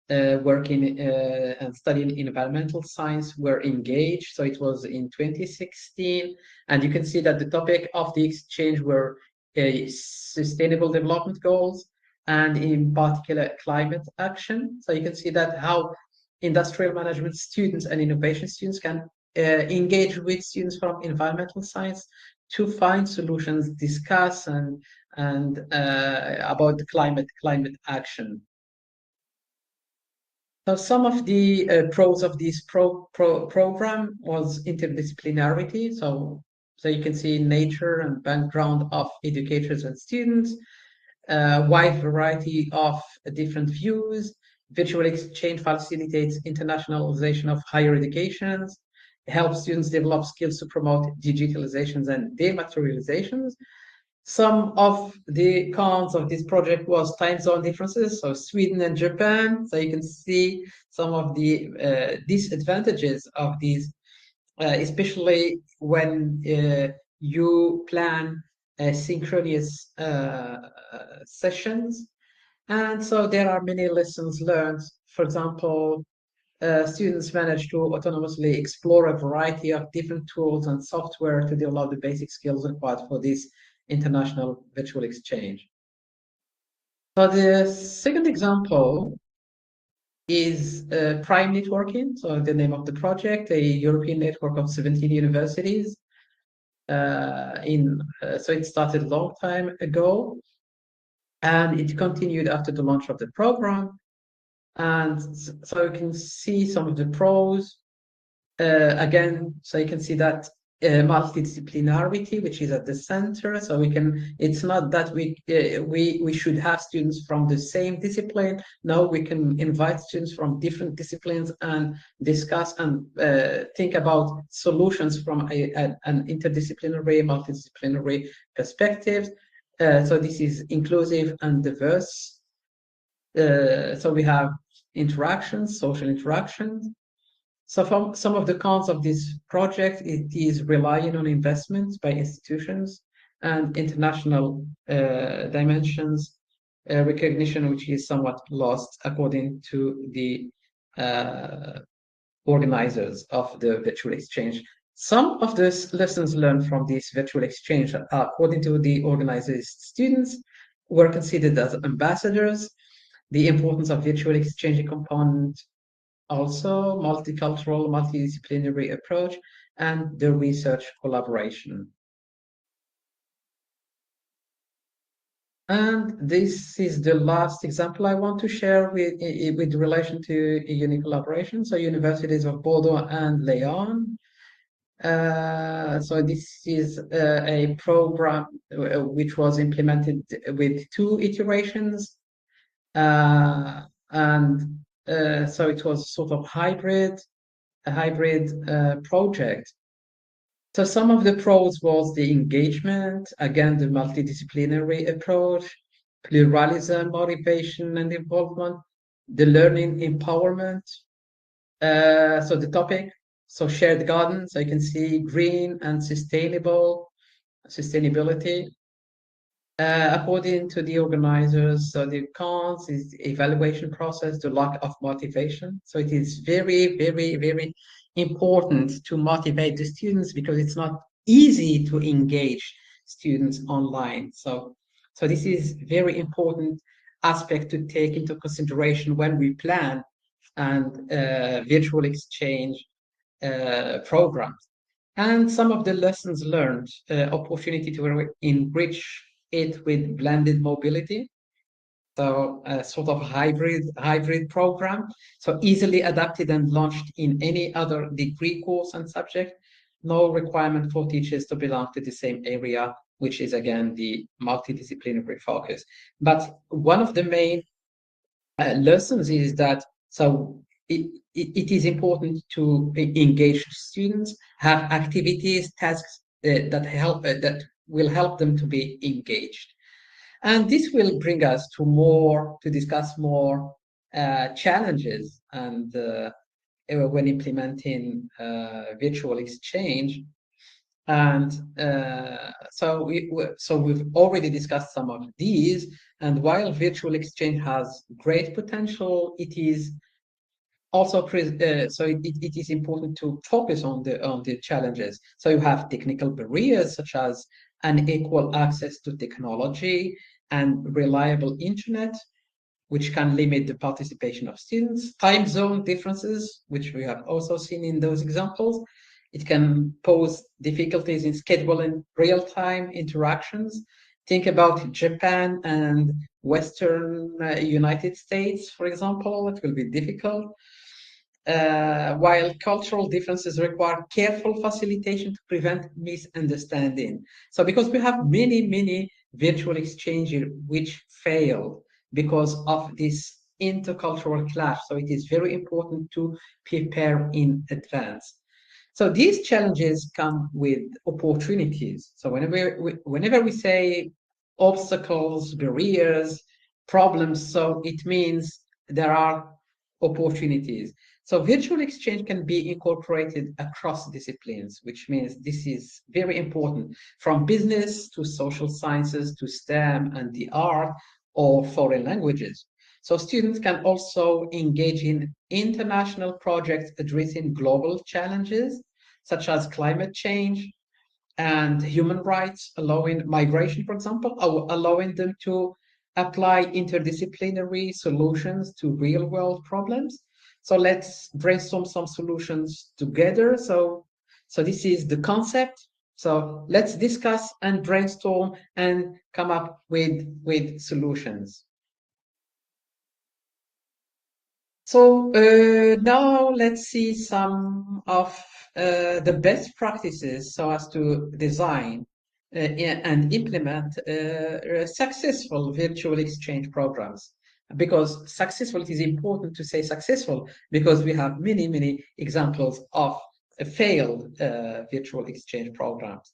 working and studying environmental science, were engaged. So it was in 2016, and you can see that the topic of the exchange were sustainable development goals, and in particular climate action. So you can see that how industrial management students and innovation students can engage with students from environmental science to find solutions, discuss and about climate action. So some of the pros of this program was interdisciplinarity. So you can see nature and background of educators and students, wide variety of different views. Virtual exchange facilitates internationalization of higher education, helps students develop skills to promote digitalizations and dematerializations. Some of the cons of this project was time zone differences, so Sweden and Japan. So you can see some of the disadvantages of these, especially when you plan synchronous sessions. And so there are many lessons learned. For example, students manage to autonomously explore a variety of different tools and software to develop the basic skills required for this international virtual exchange. So the second example is Prime Networking, so the name of the project, a European network of 17 universities. So it started a long time ago, and it continued after the launch of the program. And so you can see some of the pros. Again, so you can see that multidisciplinarity, which is at the center. So it's not that we should have students from the same discipline. No, we can invite students from different disciplines and discuss and think about solutions from an interdisciplinary, multidisciplinary perspective. So this is inclusive and diverse. So we have interactions, social interactions. So from some of the cons of this project, it is relying on investments by institutions and international dimensions, recognition which is somewhat lost according to the uh, organizers of the virtual exchange. Some of the lessons learned from this virtual exchange, according to the organizers, students were considered as ambassadors, the importance of virtual exchange component, also multicultural, multidisciplinary approach, and the research collaboration. And this is the last example I want to share with relation to a unique collaboration. So universities of Bordeaux and Lyon. So this is a program which was implemented with 2 iterations. And so it was sort of a hybrid project. So some of the pros was the engagement, again, the multidisciplinary approach, pluralism, motivation, and involvement, the learning empowerment. So the topic, so shared garden, so you can see green and sustainability. According to the organizers, so the cons is the evaluation process, the lack of motivation. So it is very, very, very important to motivate the students because it's not easy to engage students online. So this is very important aspect to take into consideration when we plan and virtual exchange programs. And some of the lessons learned, opportunity to enrich it with blended mobility. So a sort of hybrid program. So easily adapted and launched in any other degree course and subject. No requirement for teachers to belong to the same area, which is again the multidisciplinary focus. But one of the main lessons is that it is important to engage students, have activities, tasks that will help them to be engaged, and this will bring us to discuss more challenges and when implementing virtual exchange. And so we've already discussed some of these. And while virtual exchange has great potential, it is also it is important to focus on the challenges. So you have technical barriers such as unequal access to technology and reliable internet, which can limit the participation of students. Time zone differences, which we have also seen in those examples. It can pose difficulties in scheduling real-time interactions. Think about Japan and Western United States, for example. It will be difficult. While cultural differences require careful facilitation to prevent misunderstanding. So because we have many virtual exchanges which fail because of this intercultural clash, so it is very important to prepare in advance. So these challenges come with opportunities. So whenever we say obstacles, barriers, problems, so it means there are opportunities. So virtual exchange can be incorporated across disciplines, which means this is very important, from business to social sciences to STEM and the art or foreign languages. So students can also engage in international projects addressing global challenges, such as climate change and human rights, allowing migration, for example, or allowing them to apply interdisciplinary solutions to real-world problems. So let's brainstorm some solutions together. So this is the concept. So let's discuss and brainstorm and come up with solutions. So now let's see some of the best practices so as to design and implement successful virtual exchange programs. Because successful, it is important to say successful because we have many examples of failed virtual exchange programs.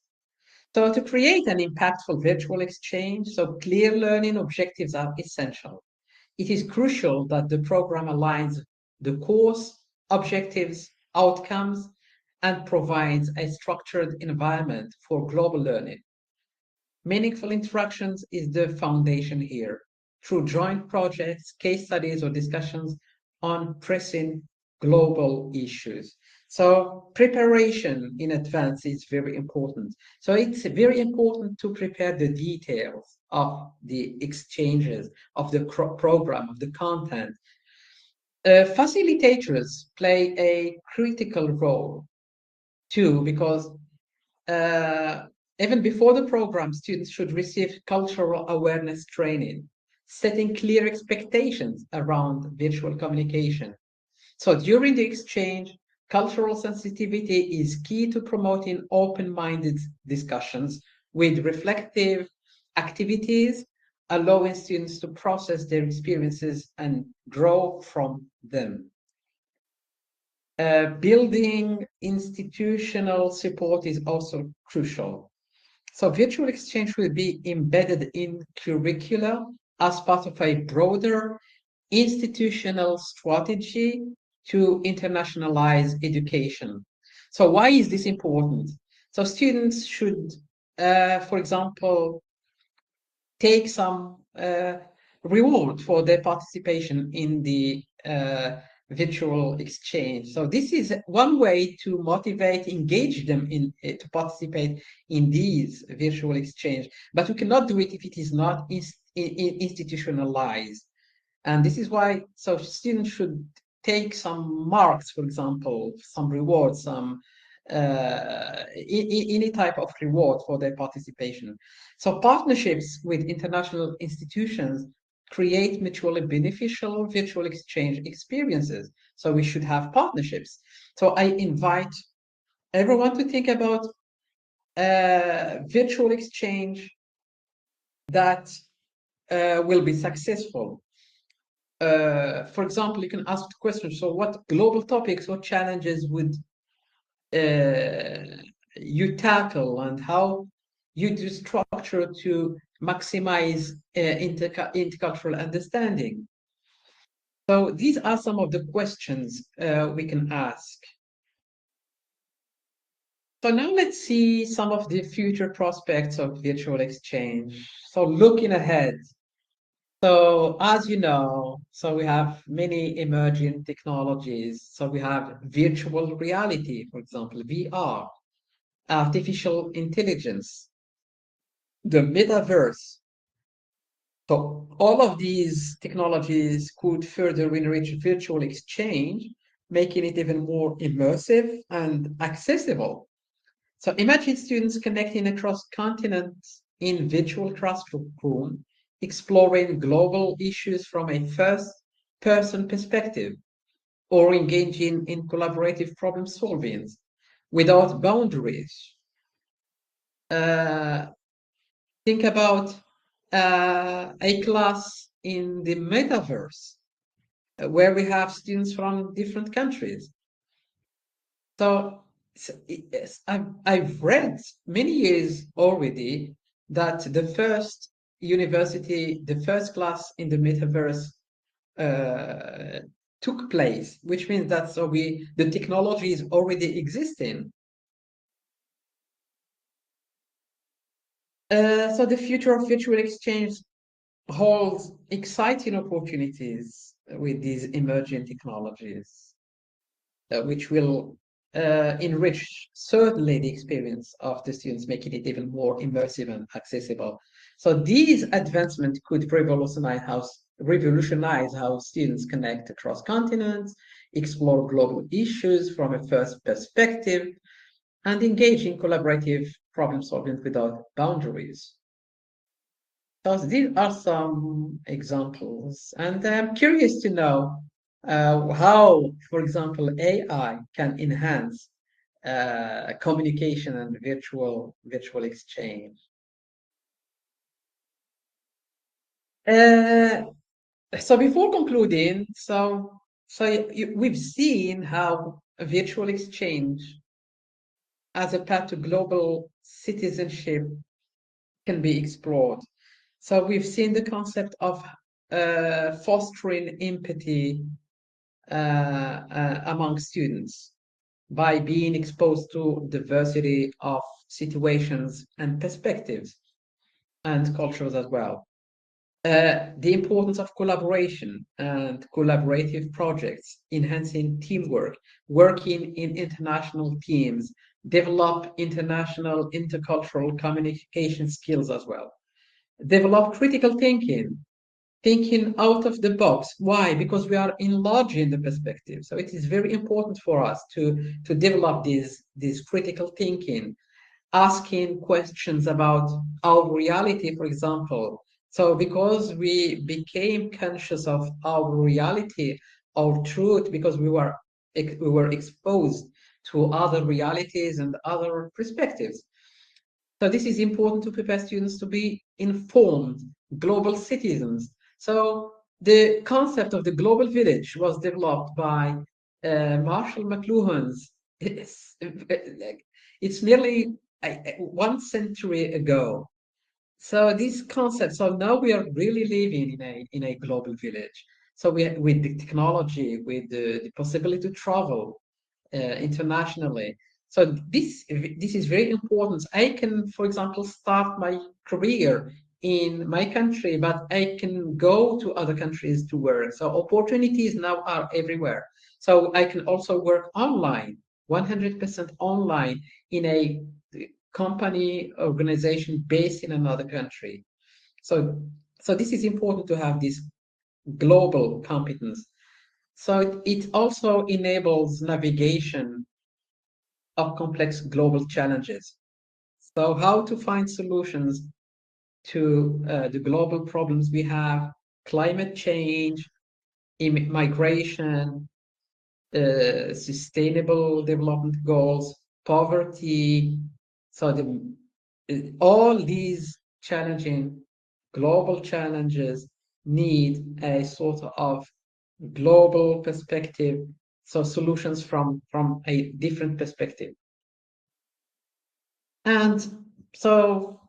So to create an impactful virtual exchange, so clear learning objectives are essential. It is crucial that the program aligns the course, objectives, outcomes, and provides a structured environment for global learning. Meaningful interactions is the foundation here, through joint projects, case studies, or discussions on pressing global issues. So preparation in advance is very important. So it's very important to prepare the details of the exchanges, of the program, of the content. Facilitators play a critical role too, because uh, even before the program, students should receive cultural awareness training, setting clear expectations around virtual communication. So during the exchange, cultural sensitivity is key to promoting open-minded discussions with reflective activities, allowing students to process their experiences and grow from them. Building institutional support is also crucial. So virtual exchange will be embedded in curricula as part of a broader institutional strategy to internationalize education. So why is this important? So students should, for example, take some reward for their participation in the virtual exchange. So this is one way to motivate, engage them in to participate in these virtual exchange. But we cannot do it if it is not institutionalized. And this is why so students should take some marks, for example, some rewards, some any type of reward for their participation. So partnerships with international institutions create mutually beneficial virtual exchange experiences. So we should have partnerships. So I invite everyone to think about virtual exchange that will be successful. For example, you can ask the question, so what global topics or challenges would you tackle and how you do structure to maximize intercultural understanding? So these are some of the questions we can ask. So now let's see some of the future prospects of virtual exchange. So looking ahead, so as you know, so we have many emerging technologies. So we have virtual reality, for example, VR, artificial intelligence, the metaverse. So all of these technologies could further enrich virtual exchange, making it even more immersive and accessible. So imagine students connecting across continents in virtual classroom, exploring global issues from a first-person perspective, or engaging in collaborative problem solving without boundaries. Uh, think about a class in the metaverse where we have students from different countries. So I've read many years already that the first university, the first class in the metaverse took place, which means that so the technology is already existing. So the future of virtual exchange holds exciting opportunities with these emerging technologies, which will enrich certainly the experience of the students, making it even more immersive and accessible. So these advancements could revolutionize how students connect across continents, explore global issues from a first perspective, and engage in collaborative problem solving without boundaries. So these are some examples, and I'm curious to know how, for example, AI can enhance communication and virtual exchange. Uh, so before concluding, we've seen how a virtual exchange as a path to global citizenship can be explored. So we've seen the concept of fostering empathy among students by being exposed to diversity of situations and perspectives and cultures as well. The importance of collaboration and collaborative projects, enhancing teamwork, working in international teams, develop international intercultural communication skills as well. Develop critical thinking, thinking out of the box. Why? Because we are enlarging the perspective. So it is very important for us to develop this critical thinking, asking questions about our reality, for example. So because we became conscious of our reality, our truth, because we were exposed to other realities and other perspectives. So this is important to prepare students to be informed global citizens. So the concept of the global village was developed by Marshall McLuhan's. It's nearly 1 century ago. So this concept. So now we are really living in a global village. So with the technology, with the possibility to travel internationally. So this is very important. I can, for example, start my career in my country, but I can go to other countries to work. So opportunities now are everywhere. So I can also work online, 100% online in a company organization based in another country. So so this is important to have this global competence. So it also enables navigation of complex global challenges. So, how to find solutions to the global problems we have: climate change, migration, sustainable development goals, poverty. So, all these challenging global challenges need a sort of global perspective, so solutions from a different perspective. And so,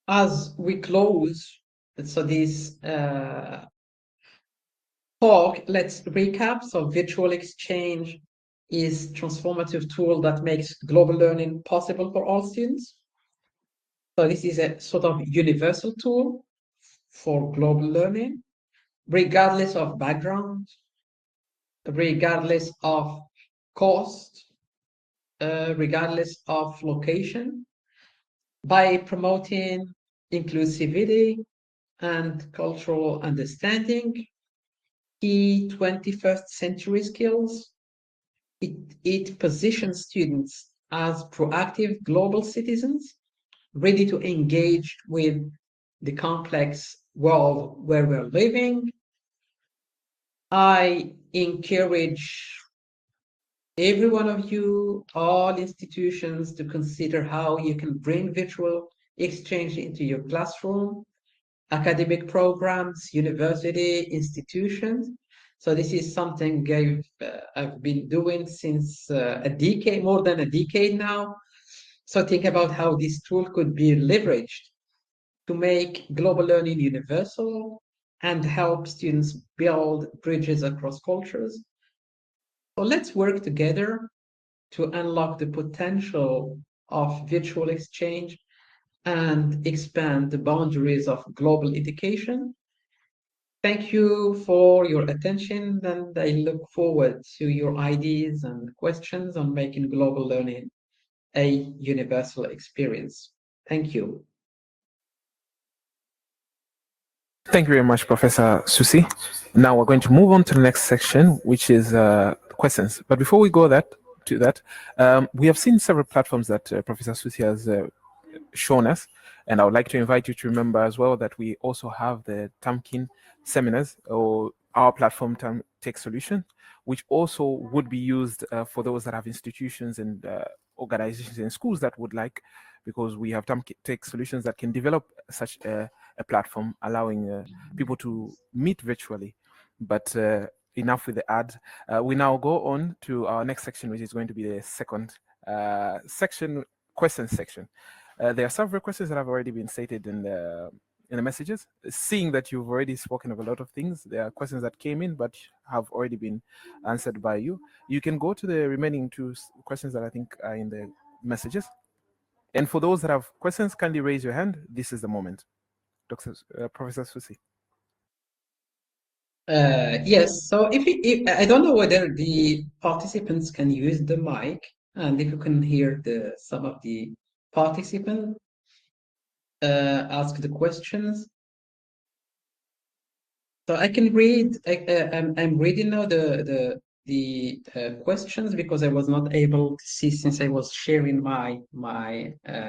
as we close, so this talk, let's recap. So, virtual exchange is transformative tool that makes global learning possible for all students. So, this is a sort of universal tool for global learning, regardless of background, regardless of cost, regardless of location, by promoting inclusivity and cultural understanding, key 21st century skills. It positions students as proactive global citizens, ready to engage with the complex world where we're living. I encourage every one of you, all institutions, to consider how you can bring virtual exchange into your classroom, academic programs, university, institutions. So this is something I've been doing since a decade, more than a decade now. So think about how this tool could be leveraged to make global learning universal and help students build bridges across cultures. So let's work together to unlock the potential of virtual exchange and expand the boundaries of global education. Thank you for your attention, and I look forward to your ideas and questions on making global learning a universal experience. Thank you. Thank you very much, Professor Soussi. Now we're going to move on to the next section, which is questions. But before we go to that, we have seen several platforms that Professor Soussi has shown us. And I would like to invite you to remember as well that we also have the Tamkin seminars, or our platform Tech Solution, which also would be used for those that have institutions and organizations and schools that would like, because we have Tech Solutions that can develop such a platform allowing people to meet virtually. But enough with the ad. We now go on to our next section, which is going to be the second section, question section. There are several questions that have already been stated in the messages. Seeing that you've already spoken of a lot of things, there are questions that came in but have already been answered by you. You can go to the remaining two questions that I think are in the messages. And for those that have questions, kindly raise your hand. This is the moment. Professor Soussi. Yes, so if I don't know whether the participants can use the mic, and if you can hear some of the participants ask the questions. So I can read. I'm reading now the questions because I was not able to see since I was sharing my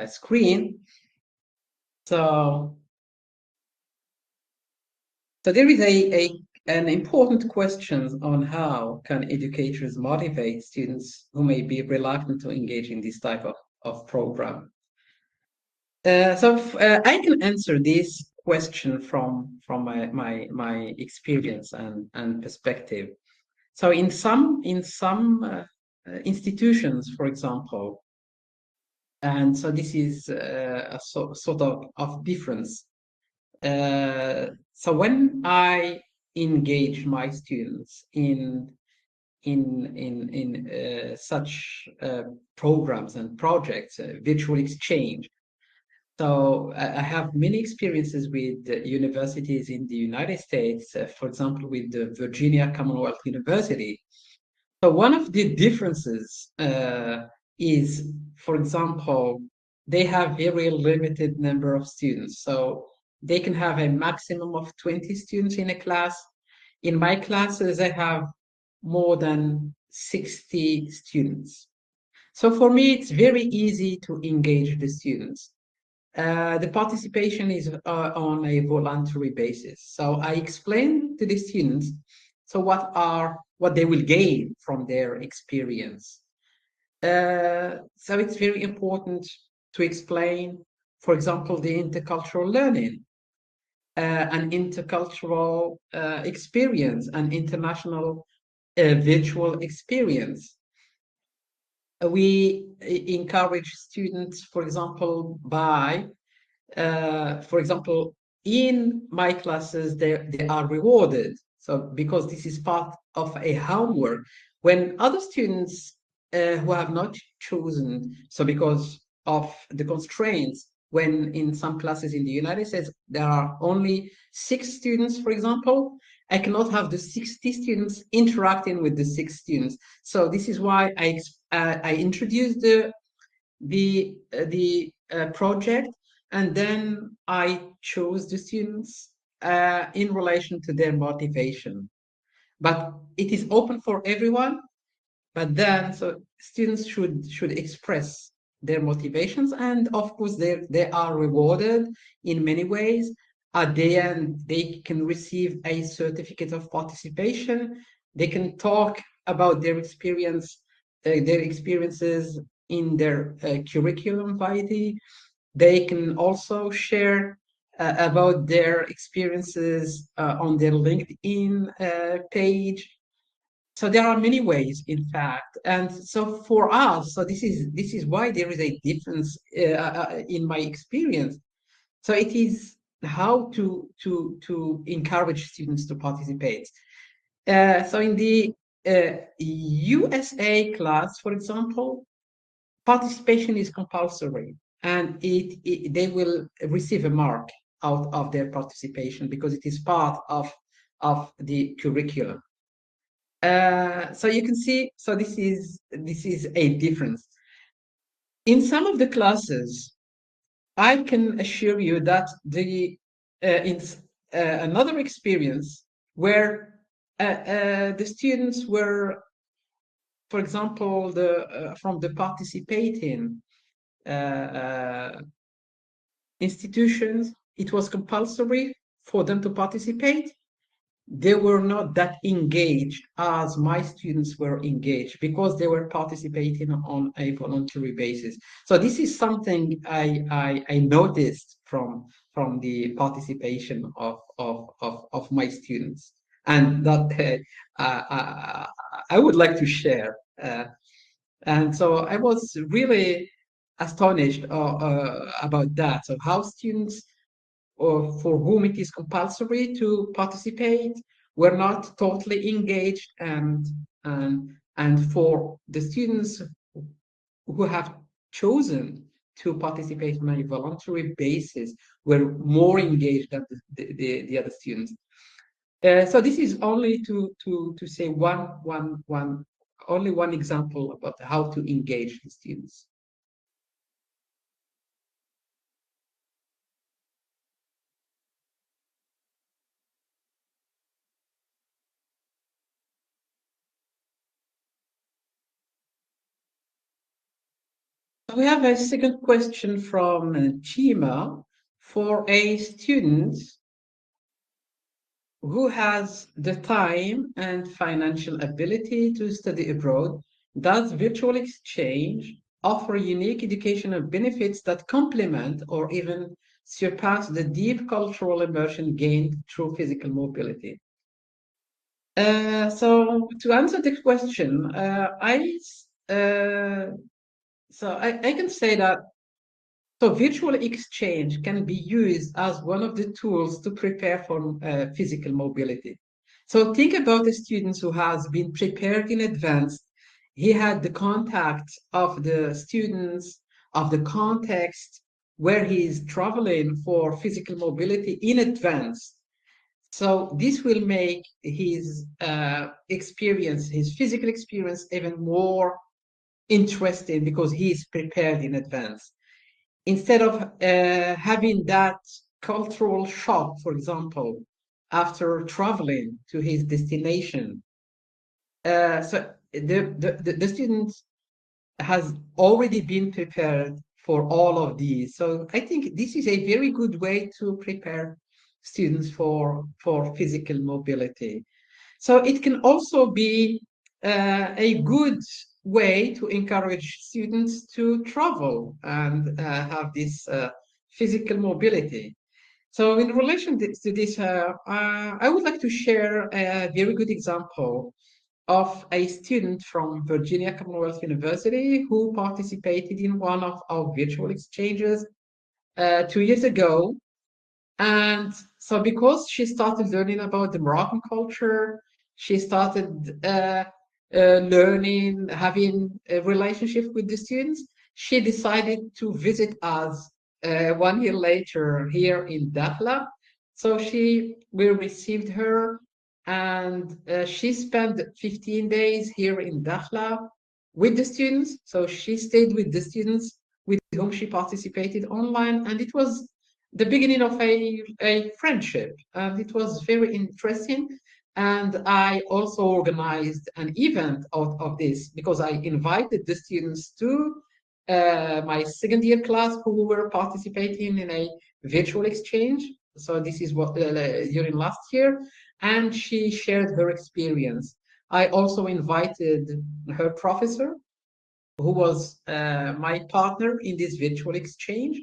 screen. So there is an important question on how can educators motivate students who may be reluctant to engage in this type of program. I can answer this question from my experience and perspective. So in some institutions, for example, and so this is a sort of difference. So when I engage my students in such programs and projects, VirtualExchange. So I have many experiences with universities in the United States, for example, with the Virginia Commonwealth University. So one of the differences is, for example, they have very limited number of students. So they can have a maximum of 20 students in a class. In my classes, I have more than 60 students. So for me, it's very easy to engage the students. The participation is on a voluntary basis. So I explain to the students what they will gain from their experience. So it's very important to explain, for example, the intercultural learning, an intercultural experience, an international virtual experience. We encourage students, for example, for example, in my classes, they are rewarded. So because this is part of a homework, when other students who have not chosen, so because of the constraints, when in some classes in the United States, there are only 6 students, for example, I cannot have the 60 students interacting with the 6 students. So this is why I introduced the project, and then I chose the students in relation to their motivation. But it is open for everyone. But then, so students should express their motivations, and of course, they are rewarded in many ways. At the end, they can receive a certificate of participation. They can talk about their their experiences in their curriculum vitae. They can also share about their experiences on their LinkedIn page. So there are many ways, in fact, and so for us, so this is why there is a difference in my experience. So it is how to encourage students to participate. So in the USA class, for example, participation is compulsory, and they will receive a mark out of their participation because it is part of the curriculum. So you can see, so this is a difference. In some of the classes, I can assure you that the in another experience where the students were, for example, from the participating institutions, it was compulsory for them to participate. They were not that engaged as my students were engaged because they were participating on a voluntary basis. So this is something I noticed from the participation of my students, and that I would like to share. And so I was really astonished about that. So how students or for whom it is compulsory to participate were not totally engaged, and for the students who have chosen to participate on a voluntary basis were more engaged than the other students. So this is only to say only one example about how to engage the students. We have a second question from Chima. For a student who has the time and financial ability to study abroad, does virtual exchange offer unique educational benefits that complement or even surpass the deep cultural immersion gained through physical mobility? So to answer the question, I can say that so virtual exchange can be used as one of the tools to prepare for physical mobility. So think about a student who has been prepared in advance. He had the contact of the students, of the context where he is traveling for physical mobility in advance. So this will make his experience, his physical experience, even more interesting because he is prepared in advance instead of having that cultural shock, for example, after traveling to his destination. So the student has already been prepared for all of these. So I think this is a very good way to prepare students for physical mobility. So it can also be a good way to encourage students to travel and have this physical mobility. So in relation to this, I would like to share a very good example of a student from Virginia Commonwealth University who participated in one of our virtual exchanges 2 years ago. And so, because she started learning about the Moroccan culture, she started learning, having a relationship with the students. She decided to visit us 1 year later here in Dakhla. So we received her, and she spent 15 days here in Dakhla with the students. So she stayed with the students with whom she participated online, and it was the beginning of a friendship, and it was very interesting. And I also organized an event out of this because I invited the students to my second year class who were participating in a virtual exchange. So this is what during last year, and she shared her experience. I also invited her professor who was my partner in this virtual exchange.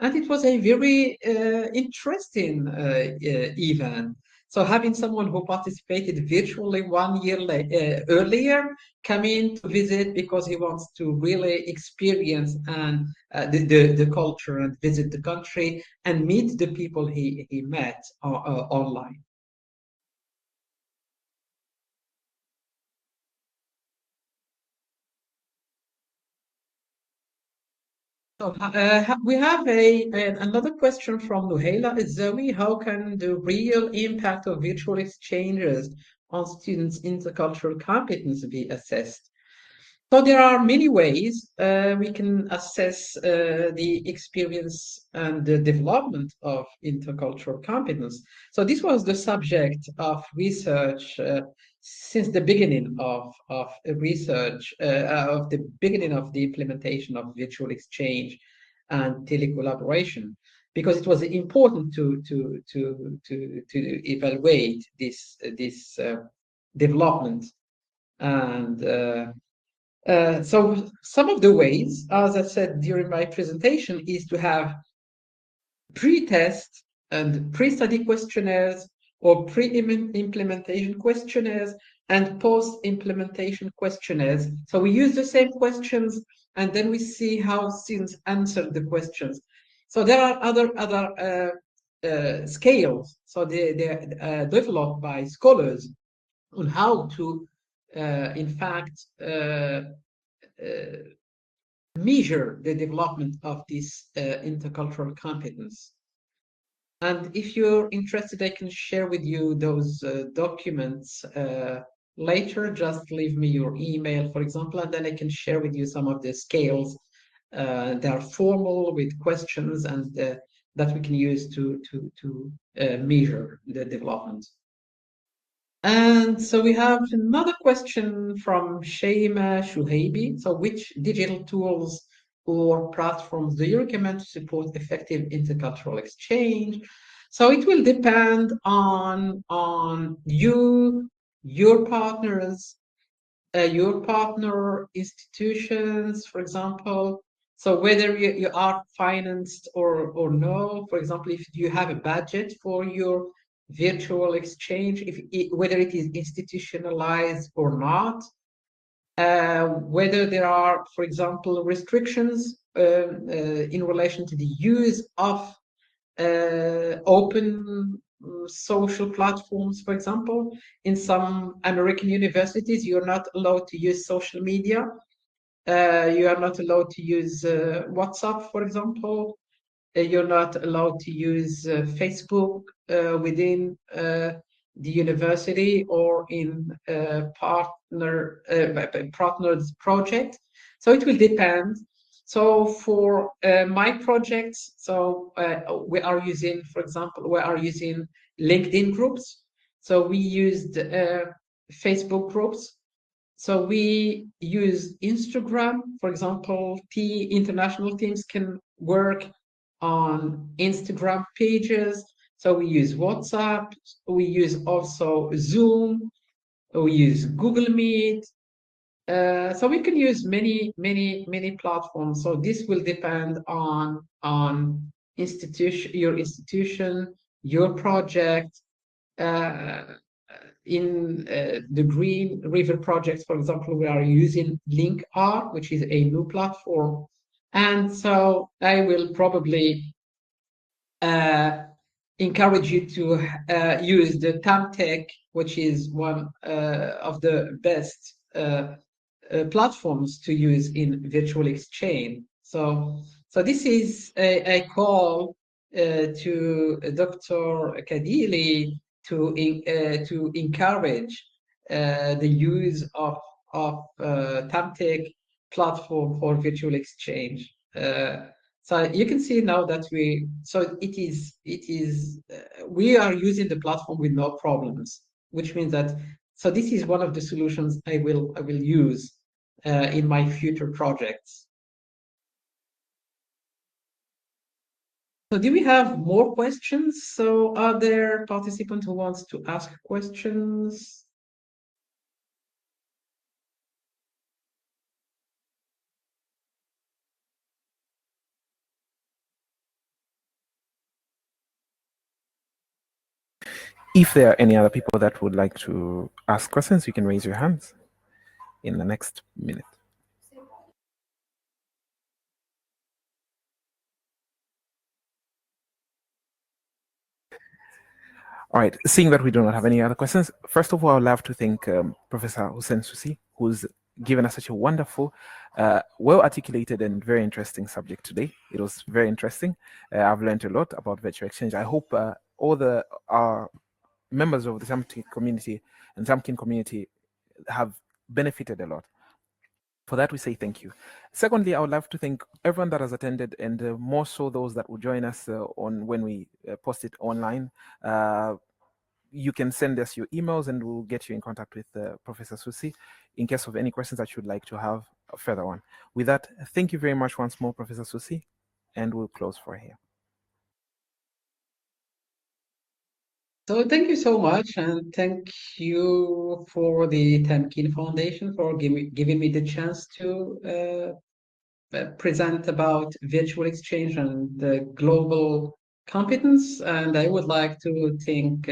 And it was a very interesting event. So having someone who participated virtually 1 year earlier come in to visit because he wants to really experience and the culture and visit the country and meet the people he met online. So we have another question from Nuhaila Zoe. How can the real impact of virtual exchanges on students' intercultural competence be assessed? So there are many ways we can assess the experience and the development of intercultural competence. So this was the subject of research since the beginning of research, of the beginning of the implementation of virtual exchange and telecollaboration, because it was important to evaluate this development. And so some of the ways, as I said during my presentation, is to have pre-test and pre-study questionnaires or pre-implementation questionnaires and post-implementation questionnaires. So we use the same questions and then we see how students answer the questions. So there are other scales. So they're developed by scholars on how to, in fact, measure the development of this intercultural competence. And if you're interested, I can share with you those documents later. Just leave me your email, for example, and then I can share with you some of the scales. They are formal with questions and that we can use to measure the development. And so we have another question from Shaima Shuhaibi. So which digital tools or platforms do you recommend to support effective intercultural exchange? So it will depend on you, your partners, your partner institutions, for example. So whether you are financed or no, for example, if you have a budget for your virtual exchange, whether it is institutionalized or not, whether there are, for example, restrictions in relation to the use of open social platforms. For example, in some American universities, you're not allowed to use social media. You are not allowed to use WhatsApp, for example. You're not allowed to use Facebook within the university or in partners project. So it will depend. So for my projects, so we are using, for example, we are using LinkedIn groups. So we used Facebook groups. So we use Instagram, for example. International teams can work on Instagram pages. So we use WhatsApp. We use also Zoom. We use Google Meet. So we can use many platforms. So this will depend on your institution, your project. In the Green River projects, for example, we are using LinkR, which is a new platform. And so I will probably encourage you to use the TamTech, which is one of the best platforms to use in virtual exchange. So this is a call to Dr. Kadili to encourage the use of TamTech platform for virtual exchange. So you can see now that we are using the platform with no problems, which means that so this is one of the solutions I will use in my future projects. So do we have more questions? So are there participants who wants to ask questions? If there are any other people that would like to ask questions, you can raise your hands in the next minute. All right, seeing that we do not have any other questions, first of all, I'd love to thank Professor Houssine Soussi, who's given us such a wonderful, well-articulated and very interesting subject today. It was very interesting. I've learned a lot about virtual exchange. I hope all the members of the Zamkin community and Zamkin community have benefited a lot. For that, we say thank you. Secondly, I would love to thank everyone that has attended, and more so those that will join us on when we post it online. You can send us your emails, and we'll get you in contact with Professor Soussi in case of any questions that you'd like to have further on. With that, thank you very much once more, Professor Soussi, and we'll close for here. So thank you so much, and thank you for the Temkin Foundation for giving me the chance to present about virtual exchange and the global competence. And I would like to thank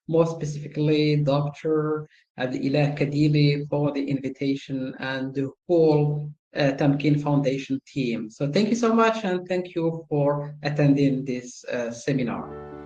more specifically Dr. Ilah Kadili for the invitation and the whole Tamkin Foundation team. So thank you so much, and thank you for attending this seminar.